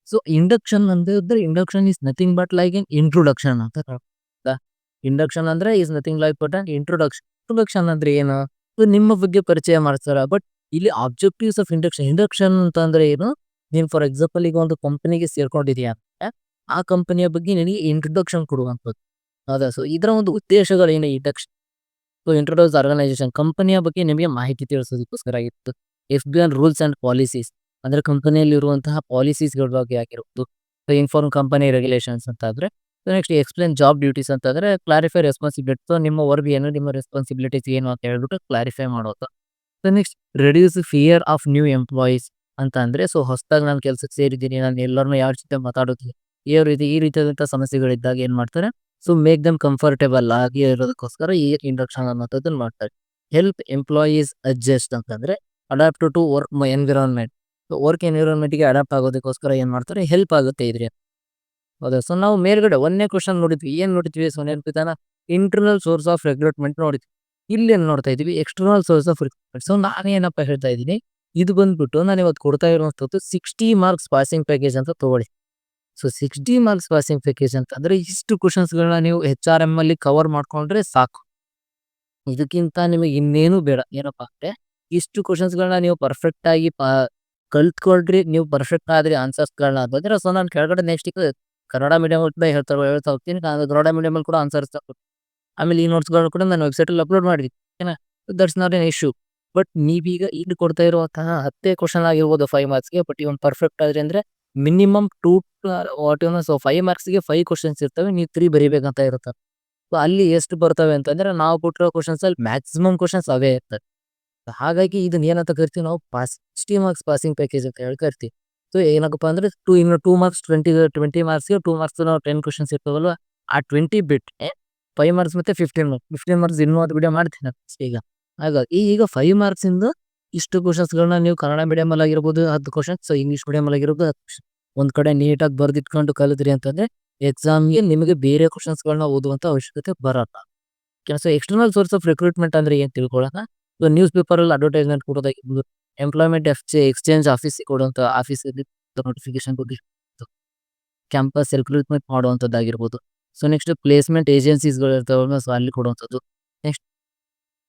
ಸೊ ಇಂಡಕ್ಷನ್ ಅಂದ್ರೆ induction is nothing but like an introduction ಅಂತ ಹೇಳ್ತಾರೆ. ಇಂಡಕ್ಷನ್ ಅಂದ್ರೆ is nothing like but and introduction. Introduction ಅಂದ್ರೆ ಏನು? ಸೊ ನಿಮ್ಮ ಬಗ್ಗೆ ಪರಿಚಯ ಮಾಡ್ತಾರ. ಬಟ್ ಇಲ್ಲಿ ಆಬ್ಜೆಕ್ಟಿವ್ಸ್ ಆಫ್ ಇಂಡಕ್ಷನ್, ಇಂಡಕ್ಷನ್ ಅಂತ ಅಂದ್ರೆ ಏನು? ನೀನ್ ಫಾರ್ ಎಕ್ಸಾಂಪಲ್ ಈಗ ಒಂದು ಕಂಪನಿಗೆ ಸೇರ್ಕೊಂಡಿದೀಯ ಅಂದ್ರೆ ಆ ಕಂಪನಿಯ ಬಗ್ಗೆ ನಿನಗೆ ಇಂಟ್ರೊಡಕ್ಷನ್ ಕೊಡುವಂಥದ್ದು. ಹೌದಾ? ಸೊ ಇದರ ಒಂದು ಉದ್ದೇಶಗಳೇನು ಇಂಡಕ್ಷನ್? ಸೊ ಇಂಟ್ರೊಡ್ಯೂಸ್ ಆರ್ಗನೈಸೇಷನ್, ಕಂಪನಿಯ ಬಗ್ಗೆ ನಿಮಗೆ ಮಾಹಿತಿ ತಿಳಿಸೋದಕ್ಕೋಸ್ಕರ ಆಗಿತ್ತು. F B on rules and policies, ಅಂದ್ರೆ ಕಂಪನಿಯಲ್ಲಿ ಇರುವಂತಹ ಪಾಲಿಸೀಸ್ಗಳ ಬಗ್ಗೆ ಆಗಿರ್ಬೋದು. ಸೊ ಇನ್ಫಾರ್ಮ್ ಕಂಪನಿ ರೆಗ್ಯುಲೇಷನ್ಸ್ ಅಂತ ಆದ್ರೆ. So next explain job duties ಅಂತಂದ್ರೆ ಕ್ಲಾರಿಫೈ ರೆಸ್ಪಾನ್ಸಿಬಿಲಿಟಿ. ಸೊ ನಿಮ್ಮ ವರ್ಕ್ ಏನು, ನಿಮ್ಮ ರೆಸ್ಪಾನ್ಸಿಬಿಲಿಟೀಸ್ ಏನು ಅಂತ ಹೇಳ್ಬಿಟ್ಟು ಕ್ಲಾರಿಫೈ ಮಾಡೋದು. So next reduce fear of new employees ಅಂತ ಅಂದ್ರೆ ಸೊ ಹೊಸದಾಗಿ ನಾನು ಕೆಲ್ಸಕ್ಕೆ ಸೇರಿದ್ದೀನಿ, ನಾನು ಎಲ್ಲರನ್ನೂ ಯಾರ ಜೊತೆ ಮಾತಾಡೋದು ಈ ರೀತಿಯಾದಂತಹ ಸಮಸ್ಯೆಗಳಿದ್ದಾಗ ಏನ್ ಮಾಡ್ತಾರೆ, ಸೊ ಮೇಕ್ ದಮ್ ಕಂಫರ್ಟೇಬಲ್ ಆಗಿ ಇರೋದಕ್ಕೋಸ್ಕರ ಈ ಇಂಡಕ್ಷನ್ ಅನ್ನೋದನ್ನ ಮಾಡ್ತಾರೆ. ಹೆಲ್ಪ್ ಎಂಪ್ಲಾಯೀಸ್ ಅಡ್ಜಸ್ಟ್ ಅಂತಂದ್ರೆ adapt to work environment. Work environment ಗೆ ಅಡಾಪ್ಟ್ ಆಗೋದಕ್ಕೋಸ್ಕರ ಏನ್ ಮಾಡ್ತಾರೆ, ಹೆಲ್ಪ್ ಆಗುತ್ತೆ ಇದ್ರೆ. ಹೌದಾ? ಸೊ ನಾವು ಮೇಲ್ಗಡೆ ಒಂದನೇ ಕ್ವಶನ್ ನೋಡಿದ್ವಿ, ಏನ್ ನೋಡಿದ್ವಿ? ಸೊ ನೆನಪಿತಾನ, ಇಂಟರ್ನಲ್ ಸೋರ್ಸ್ ಆಫ್ ರಿಕ್ರೂಟ್ಮೆಂಟ್ ನೋಡಿದ್ವಿ. ಇಲ್ಲಿ ಏನ್ ನೋಡ್ತಾ ಇದೀವಿ? External source of recruitment. So ನಾನೇನಪ್ಪ ಹೇಳ್ತಾ ಇದ್ದೀನಿ, ಇದು ಬಂದ್ಬಿಟ್ಟು ನಾನು ಇವತ್ತು ಕೊಡ್ತಾ ಇರುವಂತದ್ದು 60 ಮಾರ್ಕ್ಸ್ ಪಾಸಿಂಗ್ ಪ್ಯಾಕೇಜ್ ಅಂತ ತಗೊಳ್ಳಿ. ಸೊ 60 ಮಾರ್ಕ್ಸ್ ಪಾಸಿಂಗ್ ಪ್ಯಾಕೇಜ್ ಅಂತ ಅಂದ್ರೆ ಇಷ್ಟು ಕ್ವಶನ್ಸ್ ಗಳನ್ನ ನೀವು HRM ಅಲ್ಲಿ ಕವರ್ ಮಾಡ್ಕೊಂಡ್ರೆ ಸಾಕು. ಇದಕ್ಕಿಂತ ನಿಮಗೆ ಇನ್ನೇನು ಬೇಡ. ಏನಪ್ಪಾ ಅಂದ್ರೆ ಇಷ್ಟು ಕ್ವಶನ್ಸ್ ಗಳನ್ನ ನೀವು ಪರ್ಫೆಕ್ಟ್ ಆಗಿ ಕಲ್ತ್ಕೊಳ್ರಿ, ನೀವು ಪರ್ಫೆಕ್ಟ್ ಆದ್ರಿ ಆನ್ಸರ್ಸ್ ಗಳನ್ನ ಬಂದ್ರೆ. ಸೊ ನಾನು ಕೆಳಗಡೆ ನೆಕ್ಸ್ಟ್ ಕನ್ನಡ ಮೀಡಿಯಂ ಹೇಳ್ತಾ ಹೋಗ್ತೀನಿ. ನಾನು ಕನ್ನಡ ಮೀಡಿಯಂ ಅಲ್ಲಿ ಕೂಡ ಆನ್ಸರ್ಸ್ ಆಮೇಲೆ ಈ ನೋಟ್ಸ್ ಗಳನ್ನ ಕೂಡ ನಾನು ವೆಬ್ಸೈಟ್ ಅಲ್ಲಿ ಅಪ್ಲೋಡ್ ಮಾಡಿದ್ದೀನಿ. ಓಕೆನಾ? That's not an issue. But ನೀವೀಗ ಇಲ್ಲಿ ಕೊಡ್ತಾ ಇರುವಂತಹ 10 ಕ್ವಶನ್ ಆಗಿರ್ಬೋದು 5 ಮಾರ್ಕ್ಸ್ಗೆ, ಬಟ್ ಇವನ್ ಪರ್ಫೆಕ್ಟ್ ಆದ್ರಿ ಅಂದ್ರೆ ಮಿನಿಮಮ್ 2 ಸೊ 5 ಮಾರ್ಕ್ಸ್ಗೆ 5 ಕ್ವಶನ್ಸ್ ಇರ್ತವೆ, ನೀವು 3 ಬರಿಬೇಕಂತ ಇರುತ್ತೆ. ಸೊ ಅಲ್ಲಿ ಎಷ್ಟು ಬರ್ತವೆ ಅಂತಂದ್ರೆ ನಾವು ಕೊಟ್ಟಿರೋ ಕ್ವಶನ್ಸ್ ಅಲ್ಲಿ ಮ್ಯಾಕ್ಸಿಮಮ್ ಕ್ವಶನ್ಸ್ ಅವೇ ಇರ್ತವೆ. ಹಾಗಾಗಿ ಇದನ್ನ ಏನಂತ ಕರಿತೀವಿ ನಾವು, 60 ಮಾರ್ಕ್ಸ್ ಪಾಸಿಂಗ್ ಪ್ಯಾಕೇಜ್ ಅಂತ ಹೇಳಿ ಕರಿತೀವಿ. ಸೊ ಏನಕ್ಕಪ್ಪ ಅಂದ್ರೆ 2 ಮಾರ್ಕ್ಸ್ 20 ಮಾರ್ಕ್ಸ್ಗೆ 2 ಮಾರ್ಕ್ಸ್ ನಾವು 10 ಕ್ವಶನ್ಸ್ ಇರ್ತಾವಲ್ವ, ಆ 20 ಬಿಟ್ಟೆ 5 ಮಾರ್ಕ್ಸ್ ಮತ್ತೆ 15 ಮಾರ್ಕ್ಸ್ ಇನ್ನೂ ಅದು ವಿಡಿಯೋ ಮಾಡ್ತೀನಿ ಈಗ. ಹಾಗಾಗಿ ಈಗ 5 ಮಾರ್ಕ್ಸ್ ಇಂದ ಇಷ್ಟು ಕ್ವಶನ್ಸ್ ಗಳನ್ನ ನೀವು ಕನ್ನಡ ಮೀಡಿಯಂ ಅಲ್ಲಿ ಆಗಿರ್ಬೋದು 10 ಕ್ವಶನ್ಸ್, ಸೊ ಇಂಗ್ಲಿಷ್ ಮೀಡಿಯಂ ಅಲ್ಲಿ ಆಗಿರ್ಬೋದು 10 ಕ್ವಶನ್ ಒಂದ್ ಕಡೆ ನೀಟಾಗಿ ಬರ್ದಿಟ್ಕೊಂಡು ಕಲಿದ್ರಿ ಅಂತಂದ್ರೆ ಎಕ್ಸಾಮ್ಗೆ ನಿಮಗೆ ಬೇರೆ ಕ್ವಶನ್ಸ್ ಗಳನ್ನ ಓದುವಂತ ಅವಶ್ಯಕತೆ ಬರಲ್ಲ. So external source of recruitment ಅಂದ್ರೆ ಏನ್ ತಿಳ್ಕೊಳ್ಳೋಣ. ಸೊ ನ್ಯೂಸ್ ಪೇಪರ್ ಅಲ್ಲಿ ಅಡ್ವರ್ಟೈಸ್ಮೆಂಟ್ ಕೊಡೋದಾಗಿರ್ಬೋದು, ಎಂಪ್ಲಾಯ್ಮೆಂಟ್ ಎಕ್ಸ್ಚೇಂಜ್ ಆಫೀಸ್ ಕೊಡುವಂತ ಆಫೀಸ್ ನೋಟಿಫಿಕೇಶನ್ ಕೊಡಿ, ಕ್ಯಾಂಪಸ್ ರಿಕ್ರೂಟ್ಮೆಂಟ್ ಮಾಡುವಂತದ್ದಾಗಿರ್ಬೋದು. ಸೊ ನೆಕ್ಸ್ಟ್ ಪ್ಲೇಸ್ಮೆಂಟ್ ಏಜೆನ್ಸೀಸ್ ಗಳು ಇರ್ತಾವಲ್ಲ, ಸೊ ಅಲ್ಲಿ ಕೊಡುವಂಥದ್ದು.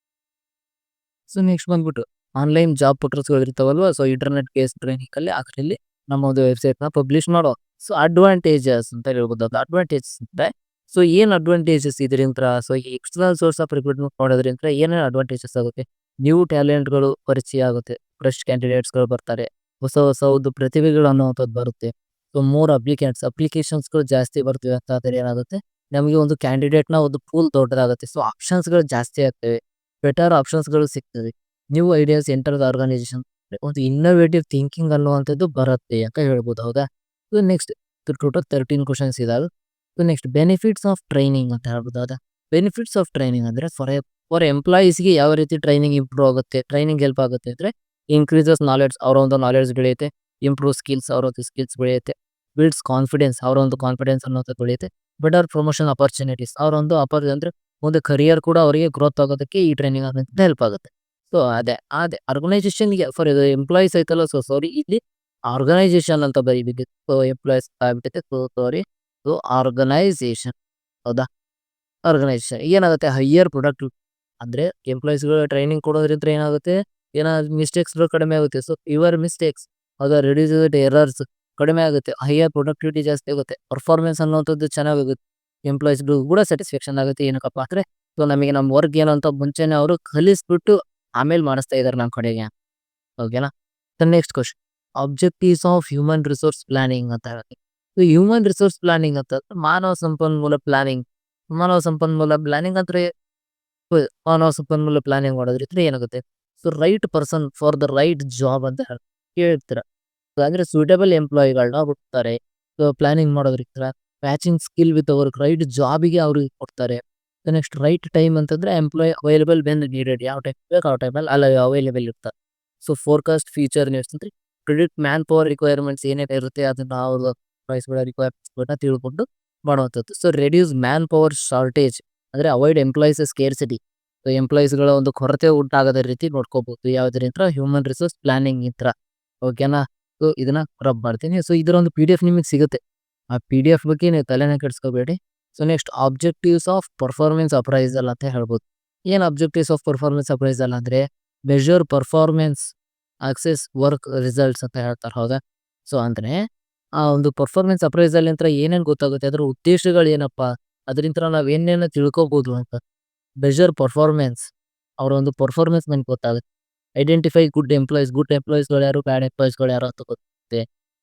ನೆಕ್ಸ್ಟ್ ಬಂದ್ಬಿಟ್ಟು ಆನ್ಲೈನ್ ಜಾಬ್ ಪೋರ್ಟಲ್ಸ್‌ಗಳು ಇರ್ತಾವಲ್ವಾ? ಸೊ ಇಂಟರ್ನೆಟ್ ಬೇಸ್ಡ್ ಟ್ರೈನಿಂಗ್ ಅಲ್ಲಿ ಅದರಲ್ಲಿ ನಮ್ಮ ಒಂದು ವೆಬ್‌ಸೈಟ್‌ನ ಪಬ್ಲಿಷ್ ಮಾಡೋ. ಸೊ ಅಡ್ವಾಂಟೇಜಸ್ ಅಂತ ಹೇಳ್ಬೋದು. ಅದು ಅಡ್ವಾಂಟೇಜಸ್ ಅಂದ್ರೆ ಸೊ ಏನ್ ಅಡ್ವಾಂಟೇಜಸ್ ಇದರಿಂತ್ರ? ಸೊ ಈ ಎಕ್ಸ್ಟರ್ನಲ್ ಸೋರ್ಸ್ ಆಫ್ ರಿಕ್ರೂಟ್‌ಮೆಂಟ್ ಮಾಡೋದ್ರಿಂತ ಏನೇನ್ ಅಡ್ವಾಂಟೇಜಸ್ ಆಗುತ್ತೆ? ನ್ಯೂ ಟ್ಯಾಲೆಂಟ್‌ಗಳು ಪರಿಚಯ ಆಗುತ್ತೆ. ಫ್ರೆಶ್ ಕ್ಯಾಂಡಿಡೇಟ್ಸ್‌ಗಳು ಬರ್ತಾರೆ. ಹೊಸ ಹೊಸ ಒಂದು ಪ್ರತಿಭೆಗಳು ಅನ್ನುವಂಥದ್ದು ಬರುತ್ತೆ. ಸೊ ಮೋರ್ ಅಪ್ಲಿಕೇಶನ್ಸ್‌ಗಳು ಜಾಸ್ತಿ ಬರ್ತಿವೆ ಅಂತ ಆದ್ರೆ ಏನಾಗುತ್ತೆ? ನಮಗೆ ಒಂದು ಕ್ಯಾಂಡಿಡೇಟ್‌ನ ಒಂದು ಪೂಲ್ ದೊಡ್ಡದಾಗುತ್ತೆ. ಸೊ ಆಪ್ಷನ್ಸ್‌ಗಳು ಜಾಸ್ತಿ ಆಗ್ತವೆ. ಬೆಟರ್ ಆಪ್ಷನ್ಸ್‌ಗಳು ಸಿಗ್ತವೆ. New ideas enter the organisation. ಒಂದು ಇನ್ನೋವೇಟಿವ್ ಥಿಂಕಿಂಗ್ ಅನ್ನುವಂಥದ್ದು ಬರುತ್ತೆ ಅಂತ ಹೇಳ್ಬೋದು. ಹೌದಾ? ಸೊ ನೆಕ್ಸ್ಟ್ ಟೋಟಲ್ 13 ಕ್ವೆಷನ್ಸ್ ಇದಾವೆ. So next benefits of training ಅಂತ ಹೇಳ್ಬೋದು. ಹೌದಾ? ಬೆನಿಫಿಟ್ಸ್ ಆಫ್ ಟ್ರೈನಿಂಗ್ ಅಂದ್ರೆ ಫಾರ್ ಎಂಪ್ಲಾಯೀಸ್‌ಗೆ ಯಾವ ರೀತಿ ಟ್ರೈನಿಂಗ್ ಇಂಪ್ರೂವ್ ಆಗುತ್ತೆ, ಟ್ರೈನಿಂಗ್ ಹೆಲ್ಪ್ ಆಗುತ್ತೆ ಅಂದ್ರೆ ಇನ್ಕ್ರೀಸಸ್ ನಾಲೆಡ್ಜ್, ಅವರ ಒಂದು ನಾಲೆಡ್ಜ್ ಬೆಳೆಯುತ್ತೆ. ಇಂಪ್ರೂವ್ ಸ್ಕಿಲ್ಸ್, ಅವರ ಒಂದು ಸ್ಕಿಲ್ಸ್ ಬೆಳೆಯುತ್ತೆ. ಬಿಲ್ಡ್ಸ್ ಕಾನ್ಫಿಡೆನ್ಸ್, ಅವರ ಒಂದು ಕಾನ್ಫಿಡೆನ್ಸ್ ಅನ್ನೋದು ಬೆಳೆಯುತ್ತೆ. ಬೆಟರ್ ಪ್ರಮೋಷನ್ ಅಪರ್ಚುನಿಟೀಸ್, ಅವರ ಒಂದು ಅಂದ್ರೆ ಮುಂದೆ ಕರಿಯರ್ ಕೂಡ ಅವರಿಗೆ ಗ್ರೋತ್ ಆಗೋದಕ್ಕೆ ಈ ಟ್ರೈನಿಂಗ್ ಅನ್ನೋದು ಹೆಲ್ಪ್ ಆಗುತ್ತೆ. ಸೊ ಅದೇ ಆರ್ಗನೈಸೇಷನ್‌ಗೆ ಫಾರ್ ಎಂಪ್ಲಾಯೀಸ್ ಐತಲ್ಲ, ಸೊ ಸಾರಿ ಇಲ್ಲಿ ಆರ್ಗನೈಸೇಷನ್ ಅಂತ ಬರಿಬೇಕಿತ್ತು. ಸೊ ಎಂಪ್ಲಾಯೀಸ್ ಆಗ್ಬಿಟ್ಟಿದೆ. So sorry. So organisation. ಹೌದಾ? ಆರ್ಗನೈಸೇಷನ್ ಏನಾಗುತ್ತೆ? ಹೈಯರ್ ಪ್ರೊಡಕ್ಟಿವ್ ಅಂದ್ರೆ ಎಂಪ್ಲಾಯೀಸ್‌ಗಳು ಟ್ರೈನಿಂಗ್ ಕೊಡೋದ್ರಿಂದ ಏನಾಗುತ್ತೆ? ಮಿಸ್ಟೇಕ್ಸ್‌ಗಳು ಕಡಿಮೆ ಆಗುತ್ತೆ. ಸೊ ಯುವರ್ ಮಿಸ್ಟೇಕ್ಸ್ ಹೌದಾ? ರಿಡ್ಯೂಸ್ ಎರರ್ಸ್ ಕಡಿಮೆ ಆಗುತ್ತೆ. ಹೈಯರ್ ಪ್ರೊಡಕ್ಟಿವಿಟಿ ಜಾಸ್ತಿ ಆಗುತ್ತೆ. ಪರ್ಫಾರ್ಮೆನ್ಸ್ ಅನ್ನುವಂಥದ್ದು ಚೆನ್ನಾಗಾಗುತ್ತೆ. ಎಂಪ್ಲಾಯೀಸ್‌ಗೂ ಕೂಡ ಸ್ಯಾಟಿಸ್ಫ್ಯಾಕ್ಷನ್ ಆಗುತ್ತೆ. ಏನಕ್ಕಪ್ಪ ಅಂದ್ರೆ ಸೊ ನಮಗೆ ನಮ್ಮ ವರ್ಕ್ ಏನು ಅಂತ ಮುಂಚೆನೆ ಅವರು ಕಲಿಸ್ಬಿಟ್ಟು ಆಮೇಲೆ ಮಾಡಿಸ್ತಾ ಇದಾರೆ ನಮ್ಮ ಕಡೆಗೆ. ಓಕೆನಾ? Next question. Objectives of human resource planning ಅಂತ ಹೇಳುತ್ತೆ. ಸೊ ಹ್ಯೂಮನ್ ರಿಸೋರ್ಸ್ ಪ್ಲಾನಿಂಗ್ ಅಂತ ಮಾನವ ಸಂಪನ್ಮೂಲ ಪ್ಲಾನಿಂಗ್. ಮಾನವ ಸಂಪನ್ಮೂಲ ಪ್ಲಾನಿಂಗ್ ಅಂದ್ರೆ ಮಾನವ ಸಂಪನ್ಮೂಲ ಪ್ಲಾನಿಂಗ್ ಮಾಡೋದ್ರಿಂದ ಏನಾಗುತ್ತೆ? So right person for the right job ಅಂತ ಹೇಳ್ತೀರ. ಅಂದ್ರೆ ಸೂಟೇಬಲ್ ಎಂಪ್ಲಾಯಿಗಳನ್ನ ಹುಡುಕ್ತಾರೆ. ಸೊ ಪ್ಲಾನಿಂಗ್ ಮಾಡೋದ್ರಿಂದ matching skill with our right ಜಾಬಿಗೆ ಅವ್ರಿಗೆ ಕೊಡ್ತಾರೆ. ನೆಕ್ಸ್ಟ್ ರೈಟ್ ಟೈಮ್ ಅಂತಂದ್ರೆ ಎಂಪ್ಲಾಯ್ ಅವೈಲಬಲ್ ವೆನ್ ನೀಡೆಡ್. ಯಾವ ಟೈಮ್ ಬೇಕು ಆ ಟೈಮಲ್ಲಿ ಅಲ್ಲಿ ಅವೈಲೇಬಲ್ ಇರ್ತಾರೆ. ಸೊ ಫೋರ್ಕಾಸ್ಟ್ ಫ್ಯೂಚರ್ ನ್ಯೂಸ್ ಅಂದ್ರೆ ಪ್ರಿಡಿಕ್ಟ್ ಮ್ಯಾನ್ ಪವರ್ ರಿಕ್ವೈರ್ಮೆಂಟ್ಸ್ ಏನೇನು ಇರುತ್ತೆ ಅದನ್ನ ಅವ್ರ ಪ್ರೈಸ್ಗಳ ರಿಕ್ವೈರ್ಮೆಂಟ್ಸ್ಗಳನ್ನ ತಿಳ್ಕೊಂಡು ಮಾಡುವಂಥದ್ದು. So reduce manpower shortage ಅಂದ್ರೆ ಅವಾಯ್ಡ್ ಎಂಪ್ಲಾಯೀಸ್ ಸ್ಕೇರ್ಸಿಟಿ. ಸೊ ಎಂಪ್ಲಾಯೀಸ್ಗಳ ಒಂದು ಕೊರತೆ ಉಂಟಾಗದ ರೀತಿ ನೋಡ್ಕೋಬಹುದು. ಯಾವ್ದ್ರಿಂದ? ಹ್ಯೂಮನ್ ರಿಸೋರ್ಸ್ ಪ್ಲಾನಿಂಗ್ ಇಂತ್ರ. ಓಕೆನಾ? ಸೊ ಇದನ್ನ ರಬ್ ಮಾಡ್ತೀನಿ. ಸೊ ಇದರ ಒಂದು PDF ನಿಮಗೆ ಸಿಗುತ್ತೆ. ಆ PDF ಬಗ್ಗೆ ನೀವು ತಲೆನೇ ಕೆಡಿಸ್ಕೋಬೇಡಿ. So next objectives of performance appraisal ಅಂತ ಹೇಳ್ಬೋದು. ಏನ್ ಆಬ್ಜೆಕ್ಟಿವ್ಸ್ ಆಫ್ ಪರ್ಫಾರ್ಮೆನ್ಸ್ ಅಪ್ರೈಸಲ್ ಅಂದ್ರೆ measure performance access work results ಅಂತ ಹೇಳ್ತಾರೆ. ಹೌದಾ? ಸೊ ಅಂದ್ರೆ ಆ ಒಂದು ಪರ್ಫಾರ್ಮೆನ್ಸ್ ಅಪ್ರೈಸಲ್ ಅಂತ ಏನೇನ್ ಗೊತ್ತಾಗುತ್ತೆ? ಅದ್ರ ಉದ್ದೇಶಗಳು ಏನಪ್ಪಾ? ಅದರಿಂದ ನಾವ್ ಏನೇನ ತಿಳ್ಕೋಬಹುದು ಅಂತ. ಮೆಜರ್ ಪರ್ಫಾರ್ಮೆನ್ಸ್ ಅವರ ಒಂದು ಪರ್ಫಾರ್ಮೆನ್ಸ್ ನಮ್ಗೆ ಗೊತ್ತಾಗುತ್ತೆ. ಐಡೆಂಟಿಫೈ ಗುಡ್ ಎಂಪ್ಲಾಯೀಸ್‌ಗಳು ಯಾರು, ಬ್ಯಾಡ್ ಎಂಪ್ಲಾಯೀಸ್‌ಗಳು ಯಾರು ಅಂತ ಗೊತ್ತಾಗುತ್ತೆ.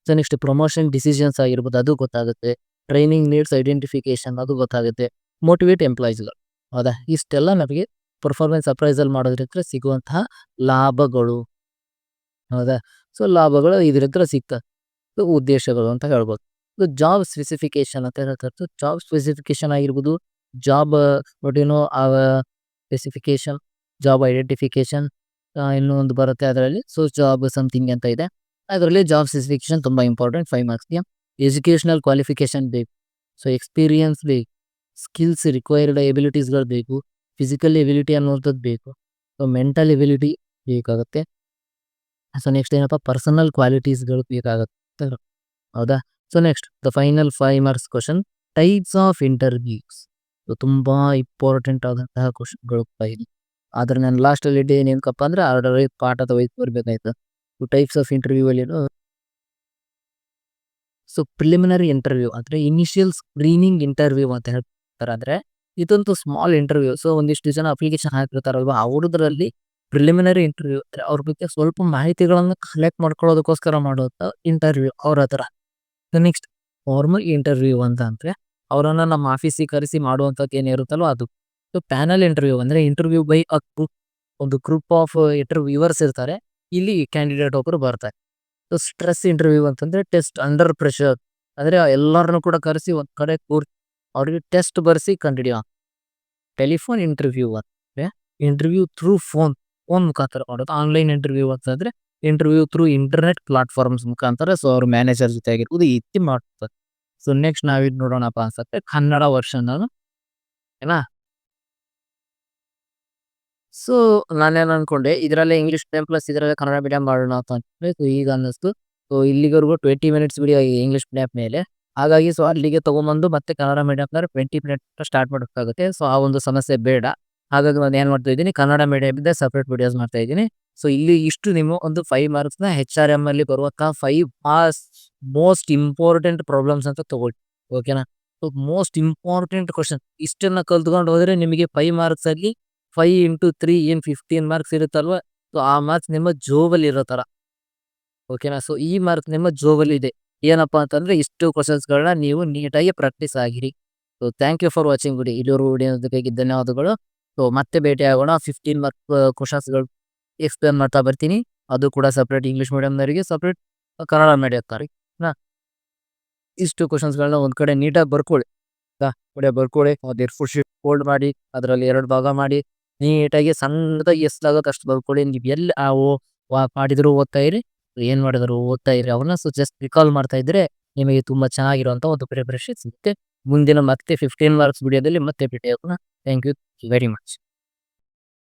ಸೊ ನೆಕ್ಸ್ಟ್ ಪ್ರಮೋಷನ್ ಡಿಸಿಷನ್ಸ್ ಆಗಿರ್ಬೋದು ಅದು ಗೊತ್ತಾಗುತ್ತೆ. ಟ್ರೈನಿಂಗ್ ನೀಡ್ಸ್ ಐಡೆಂಟಿಫಿಕೇಶನ್ ಅದು ಗೊತ್ತಾಗುತ್ತೆ. ಮೋಟಿವೇಟ್ ಎಂಪ್ಲಾಯೀಸ್‌ಗಳು. ಹೌದಾ? ಇಷ್ಟೆಲ್ಲ ನಮಗೆ ಪರ್ಫಾರ್ಮೆನ್ಸ್ ಅಪ್ರೈಸಲ್ ಮಾಡೋದ್ರಿಂದ ಸಿಗುವಂತಹ ಲಾಭಗಳು. ಹೌದಾ? ಸೊ ಲಾಭಗಳು ಇದರಿಂದ ಸಿಗ್ತವೆ. ಸೊ ಉದ್ದೇಶಗಳು ಅಂತ ಹೇಳ್ಬೋದು. ಸೊ ಜಾಬ್ ಸ್ಪೆಸಿಫಿಕೇಶನ್ ಅಂತ ಹೇಳ್ತಾರೆ. ಜಾಬ್ ಸ್ಪೆಸಿಫಿಕೇಶನ್ ಆಗಿರ್ಬೋದು, ಜಾಬ್ ಸ್ಪೆಸಿಫಿಕೇಶನ್, ಜಾಬ್ ಐಡೆಂಟಿಫಿಕೇಶನ್ ಇನ್ನೂ ಒಂದು ಬರುತ್ತೆ ಅದರಲ್ಲಿ. ಸೊ ಜಾಬ್ ಸಮಥಿಂಗ್ ಅಂತ ಇದೆ. ಅದರಲ್ಲಿ ಜಾಬ್ ಸ್ಪೆಸಿಫಿಕೇಶನ್ ತುಂಬಾ ಇಂಪಾರ್ಟೆಂಟ್ 5 ಮಾರ್ಕ್ಸ್‌ಗೆ. ಎಜುಕೇಷನಲ್ ಕ್ವಾಲಿಫಿಕೇಶನ್ ಬೇಕು. ಸೊ ಎಕ್ಸ್‌ಪೀರಿಯನ್ಸ್ ಬೇಕು. ಸ್ಕಿಲ್ಸ್ ರಿಕ್ವೈರ್ಡ್ ಎಬಿಲಿಟೀಸ್‌ಗಳು ಬೇಕು. ಫಿಸಿಕಲ್ ಎಬಿಲಿಟಿ ಅನ್ನುವಂಥದ್ದು ಬೇಕು. ಸೊ ಮೆಂಟಲ್ ಎಬಿಲಿಟಿ ಬೇಕಾಗುತ್ತೆ. ಸೊ ನೆಕ್ಸ್ಟ್ ಏನಪ್ಪಾ ಪರ್ಸನಲ್ ಕ್ವಾಲಿಟೀಸ್‌ಗಳು ಬೇಕಾಗುತ್ತೆ. ಹೌದಾ? So next the final 5 marks question. Types of interviews. So ತುಂಬಾ ಇಂಪಾರ್ಟೆಂಟ್ ಆದಂತಹ ಕ್ವೆಶ್ಚನ್‌ಗಳು ಇಲ್ಲಿ. ಆದ್ರೆ ನಾನು ಲಾಸ್ಟ್ ಅಲ್ಲಿ ಏನಕ್ಕಪ್ಪ ಅಂದ್ರೆ ಆರ್ಡರ್ ಪಾಠದ ವೈಸ್ ಬರ್ಬೇಕಾಯ್ತು. ಟೈಪ್ಸ್ ಆಫ್ ಇಂಟರ್ವ್ಯೂ ಅಲ್ಲಿ ಸೊ ಪ್ರಿಲಿಮಿನರಿ ಇಂಟರ್ವ್ಯೂ ಅಂದ್ರೆ ಇನಿಷಿಯಲ್ ಸ್ಕ್ರೀನಿಂಗ್ ಇಂಟರ್ವ್ಯೂ ಅಂತ ಹೇಳ್ತಾರೆ. ಅಂದ್ರೆ ಇದೊಂದು ಸ್ಮಾಲ್ ಇಂಟರ್ವ್ಯೂ. ಸೊ ಒಂದಿಷ್ಟು ಜನ ಅಪ್ಲಿಕೇಶನ್ ಹಾಕಿರ್ತಾರಲ್ವಾ ಅವ್ರದ್ರಲ್ಲಿ ಪ್ರಿಲಿಮಿನರಿ ಇಂಟರ್ವ್ಯೂ ಅಂದ್ರೆ ಅವ್ರ ಬಗ್ಗೆ ಸ್ವಲ್ಪ ಮಾಹಿತಿಗಳನ್ನ ಕಲೆಕ್ಟ್ ಮಾಡ್ಕೊಳ್ಳೋದಕ್ಕೋಸ್ಕರ ಮಾಡುವಂತ ಇಂಟರ್ವ್ಯೂ ಅವ್ರ ಹತ್ರ. ನೆಕ್ಸ್ಟ್ ಫಾರ್ಮಲ್ ಇಂಟರ್ವ್ಯೂ ಅಂತ ಅಂದ್ರೆ ಅವರನ್ನ ನಮ್ಮ ಆಫೀಸಿಗೆ ಕರೆಸಿ ಮಾಡುವಂತದ್ದು ಏನಿರುತ್ತಲ್ವ ಅದು. ಸೊ ಪ್ಯಾನಲ್ ಇಂಟರ್ವ್ಯೂ ಅಂದ್ರೆ ಇಂಟರ್ವ್ಯೂ ಬೈ ಒಂದು ಗ್ರೂಪ್ ಆಫ್ ಇಂಟರ್ವ್ಯೂವರ್ಸ್ ಇರ್ತಾರೆ. ಇಲ್ಲಿ ಕ್ಯಾಂಡಿಡೇಟ್ ಒಬ್ಬರು ಬರ್ತಾರೆ. ಸೊ ಸ್ಟ್ರೆಸ್ ಇಂಟರ್ವ್ಯೂ ಅಂತಂದ್ರೆ ಟೆಸ್ಟ್ ಅಂಡರ್ ಪ್ರೆಷರ್ ಅಂದ್ರೆ ಎಲ್ಲರನ್ನು ಕೂಡ ಕರೆಸಿ ಒಂದ್ ಕಡೆ ಅವ್ರಿಗೆ ಟೆಸ್ಟ್ ಬರ್ಸಿ ಕಂಡಿಡಿಯೋ. ಟೆಲಿಫೋನ್ ಇಂಟರ್ವ್ಯೂ ಅಂದ್ರೆ ಇಂಟರ್ವ್ಯೂ ಥ್ರೂ ಫೋನ್ ಮುಖಾಂತರ ಮಾಡೋದು. ಆನ್ಲೈನ್ ಇಂಟರ್ವ್ಯೂ ಅಂತಂದ್ರೆ ಇಂಟರ್ವ್ಯೂ ಥ್ರೂ ಇಂಟರ್ನೆಟ್ ಪ್ಲಾಟ್ಫಾರ್ಮ್ಸ್ ಮುಖಾಂತರ ಸೊ ಅವ್ರ ಮ್ಯಾನೇಜರ್ ಜೊತೆ ಆಗಿರ್ಬೋದು ಈ ರೀತಿ ಮಾಡ್ತಾರೆ. ಸೊ ನೆಕ್ಸ್ಟ್ ನಾವಿದ್ ನೋಡೋಣಪ್ಪ ಅನ್ಸತ್ತೆ ಕನ್ನಡ ವರ್ಷನ್ ಏನ. ಸೊ ನಾನೇನ್ ಅನ್ಕೊಂಡೆ ಇದ್ರಲ್ಲೇ ಇಂಗ್ಲಿಷ್ ಮೀಡಿಯಂ ಪ್ಲಸ್ ಇದ್ರಲ್ಲೇ ಕನ್ನಡ ಮೀಡಿಯಂ ಮಾಡೋಣ ಅಂತ ಅನ್ಕೊಂಡೆ. ಸೊ ಈಗ ಅನ್ನಿಸ್ತು. ಸೊ ಇಲ್ಲಿವರೆಗೂ 20 ಮಿನಿಟ್ಸ್ ವಿಡಿಯೋ ಇಂಗ್ಲಿಷ್ ಮೀಡಿಯಂ ಮೇಲೆ. ಹಾಗಾಗಿ ಸೊ ಅಲ್ಲಿಗೆ ತಗೊಂಬಂದು ಮತ್ತೆ ಕನ್ನಡ ಮೀಡಿಯಂ 20 ಮಿನಿಟ್ ಸ್ಟಾರ್ಟ್ ಮಾಡಬೇಕಾಗುತ್ತೆ. ಸೊ ಆ ಒಂದು ಸಮಸ್ಯೆ ಬೇಡ. ಹಾಗಾಗಿ ನಾನು ಏನ್ ಮಾಡ್ತಾ ಇದ್ದೀನಿ, ಕನ್ನಡ ಮೀಡಿಯಂ ಇಂದ ಸಪರೇಟ್ ವಿಡಿಯೋಸ್ ಮಾಡ್ತಾ ಇದ್ದೀನಿ. ಸೊ ಇಲ್ಲಿ ಇಷ್ಟು ನೀವು ಒಂದು 5 ಮಾರ್ಕ್ಸ್ ನ HRM ಅಲ್ಲಿ ಬರುವಂತಹ 5 ಮೋಸ್ಟ್ ಇಂಪಾರ್ಟೆಂಟ್ ಪ್ರಾಬ್ಲಮ್ಸ್ ಅಂತ ತಗೊಳ್ಳಿ. ಓಕೆನಾ? ಸೊ ಮೋಸ್ಟ್ ಇಂಪಾರ್ಟೆಂಟ್ ಕ್ವಶನ್ ಇಷ್ಟನ್ನ ಕಲ್ತ್ಕೊಂಡು ಹೋದ್ರೆ ನಿಮಗೆ 5 ಮಾರ್ಕ್ಸ್ ಅಲ್ಲಿ 5 ಇಂಟು 3 ಏನ್ 15 ಮಾರ್ಕ್ಸ್ ಇರುತ್ತಲ್ವಾ, ಸೊ ಆ ಮಾರ್ಕ್ಸ್ ನಿಮ್ಮ ಜೋಬಲ್ಲಿ ಇರೋ ತರ. ಓಕೆನಾ? ಸೊ ಈ ಮಾರ್ಕ್ಸ್ ನಿಮ್ಮ ಜೋಬಲ್ಲಿ ಇದೆ. ಏನಪ್ಪಾ ಅಂತಂದ್ರೆ ಇಷ್ಟು ಕ್ವಶನ್ಸ್ ಗಳನ್ನ ನೀವು ನೀಟಾಗಿ ಪ್ರಾಕ್ಟೀಸ್ ಆಗಿರಿ. So thank you for watching video. ಇಲ್ಲಿವರೆಗೂ ವಿಡಿಯೋ ನೋಡೋದಕ್ಕಾಗಿ ಧನ್ಯವಾದಗಳು. ಸೊ ಮತ್ತೆ ಭೇಟಿ ಆಗೋಣ. 15 ಮಾರ್ಕ್ ಕ್ವಶನ್ಸ್ ಗಳು ಎಕ್ಸ್ಪ್ಲೇನ್ ಮಾಡ್ತಾ ಬರ್ತೀನಿ. ಅದು ಕೂಡ ಸಪರೇಟ್ ಇಂಗ್ಲಿಷ್ ಮೀಡಿಯಂನವರಿಗೆ, ಸಪರೇಟ್ ಕನ್ನಡ ಮೀಡಿಯಂನವರಿಗೆ. ಇಷ್ಟು ಕ್ವಶನ್ಸ್ ಗಳನ್ನ ಒಂದ್ ಕಡೆ ನೀಟಾಗಿ ಬರ್ಕೊಳ್ಳಿ. ಬರ್ಕೊಳ್ಳಿ. ಅದ್ರ ಫುಲ್ ಶೀಟ್ ಫೋಲ್ಡ್ ಮಾಡಿ ಅದರಲ್ಲಿ 2 ಭಾಗ ಮಾಡಿ ನೀಟಾಗಿ ಸಣ್ಣದಾಗಿ ಎಷ್ಟಾಗುತ್ತೆ ಅಷ್ಟು ಬರ್ಕೊಳ್ಳಿ. ನೀವು ಎಲ್ಲಿ ಮಾಡಿದ್ರು ಓದ್ತಾ ಇರಿ, ಏನ್ ಮಾಡಿದ್ರು ಓದ್ತಾ ಇರಿ. ಅವನ್ನ ಜಸ್ಟ್ ರಿಕಾಲ್ ಮಾಡ್ತಾ ಇದ್ರೆ ನಿಮಗೆ ತುಂಬಾ ಚೆನ್ನಾಗಿರುವಂತ ಒಂದು ಪ್ರಿಪರೇಷನ್ ಸಿಗುತ್ತೆ. ಮುಂದಿನ ಮತ್ತೆ 15 ಮಾರ್ಕ್ಸ್ ವಿಡಿಯೋದಲ್ಲಿ ಮತ್ತೆ ಭೇಟಿ ಆಗೋಣ. Thank you very much.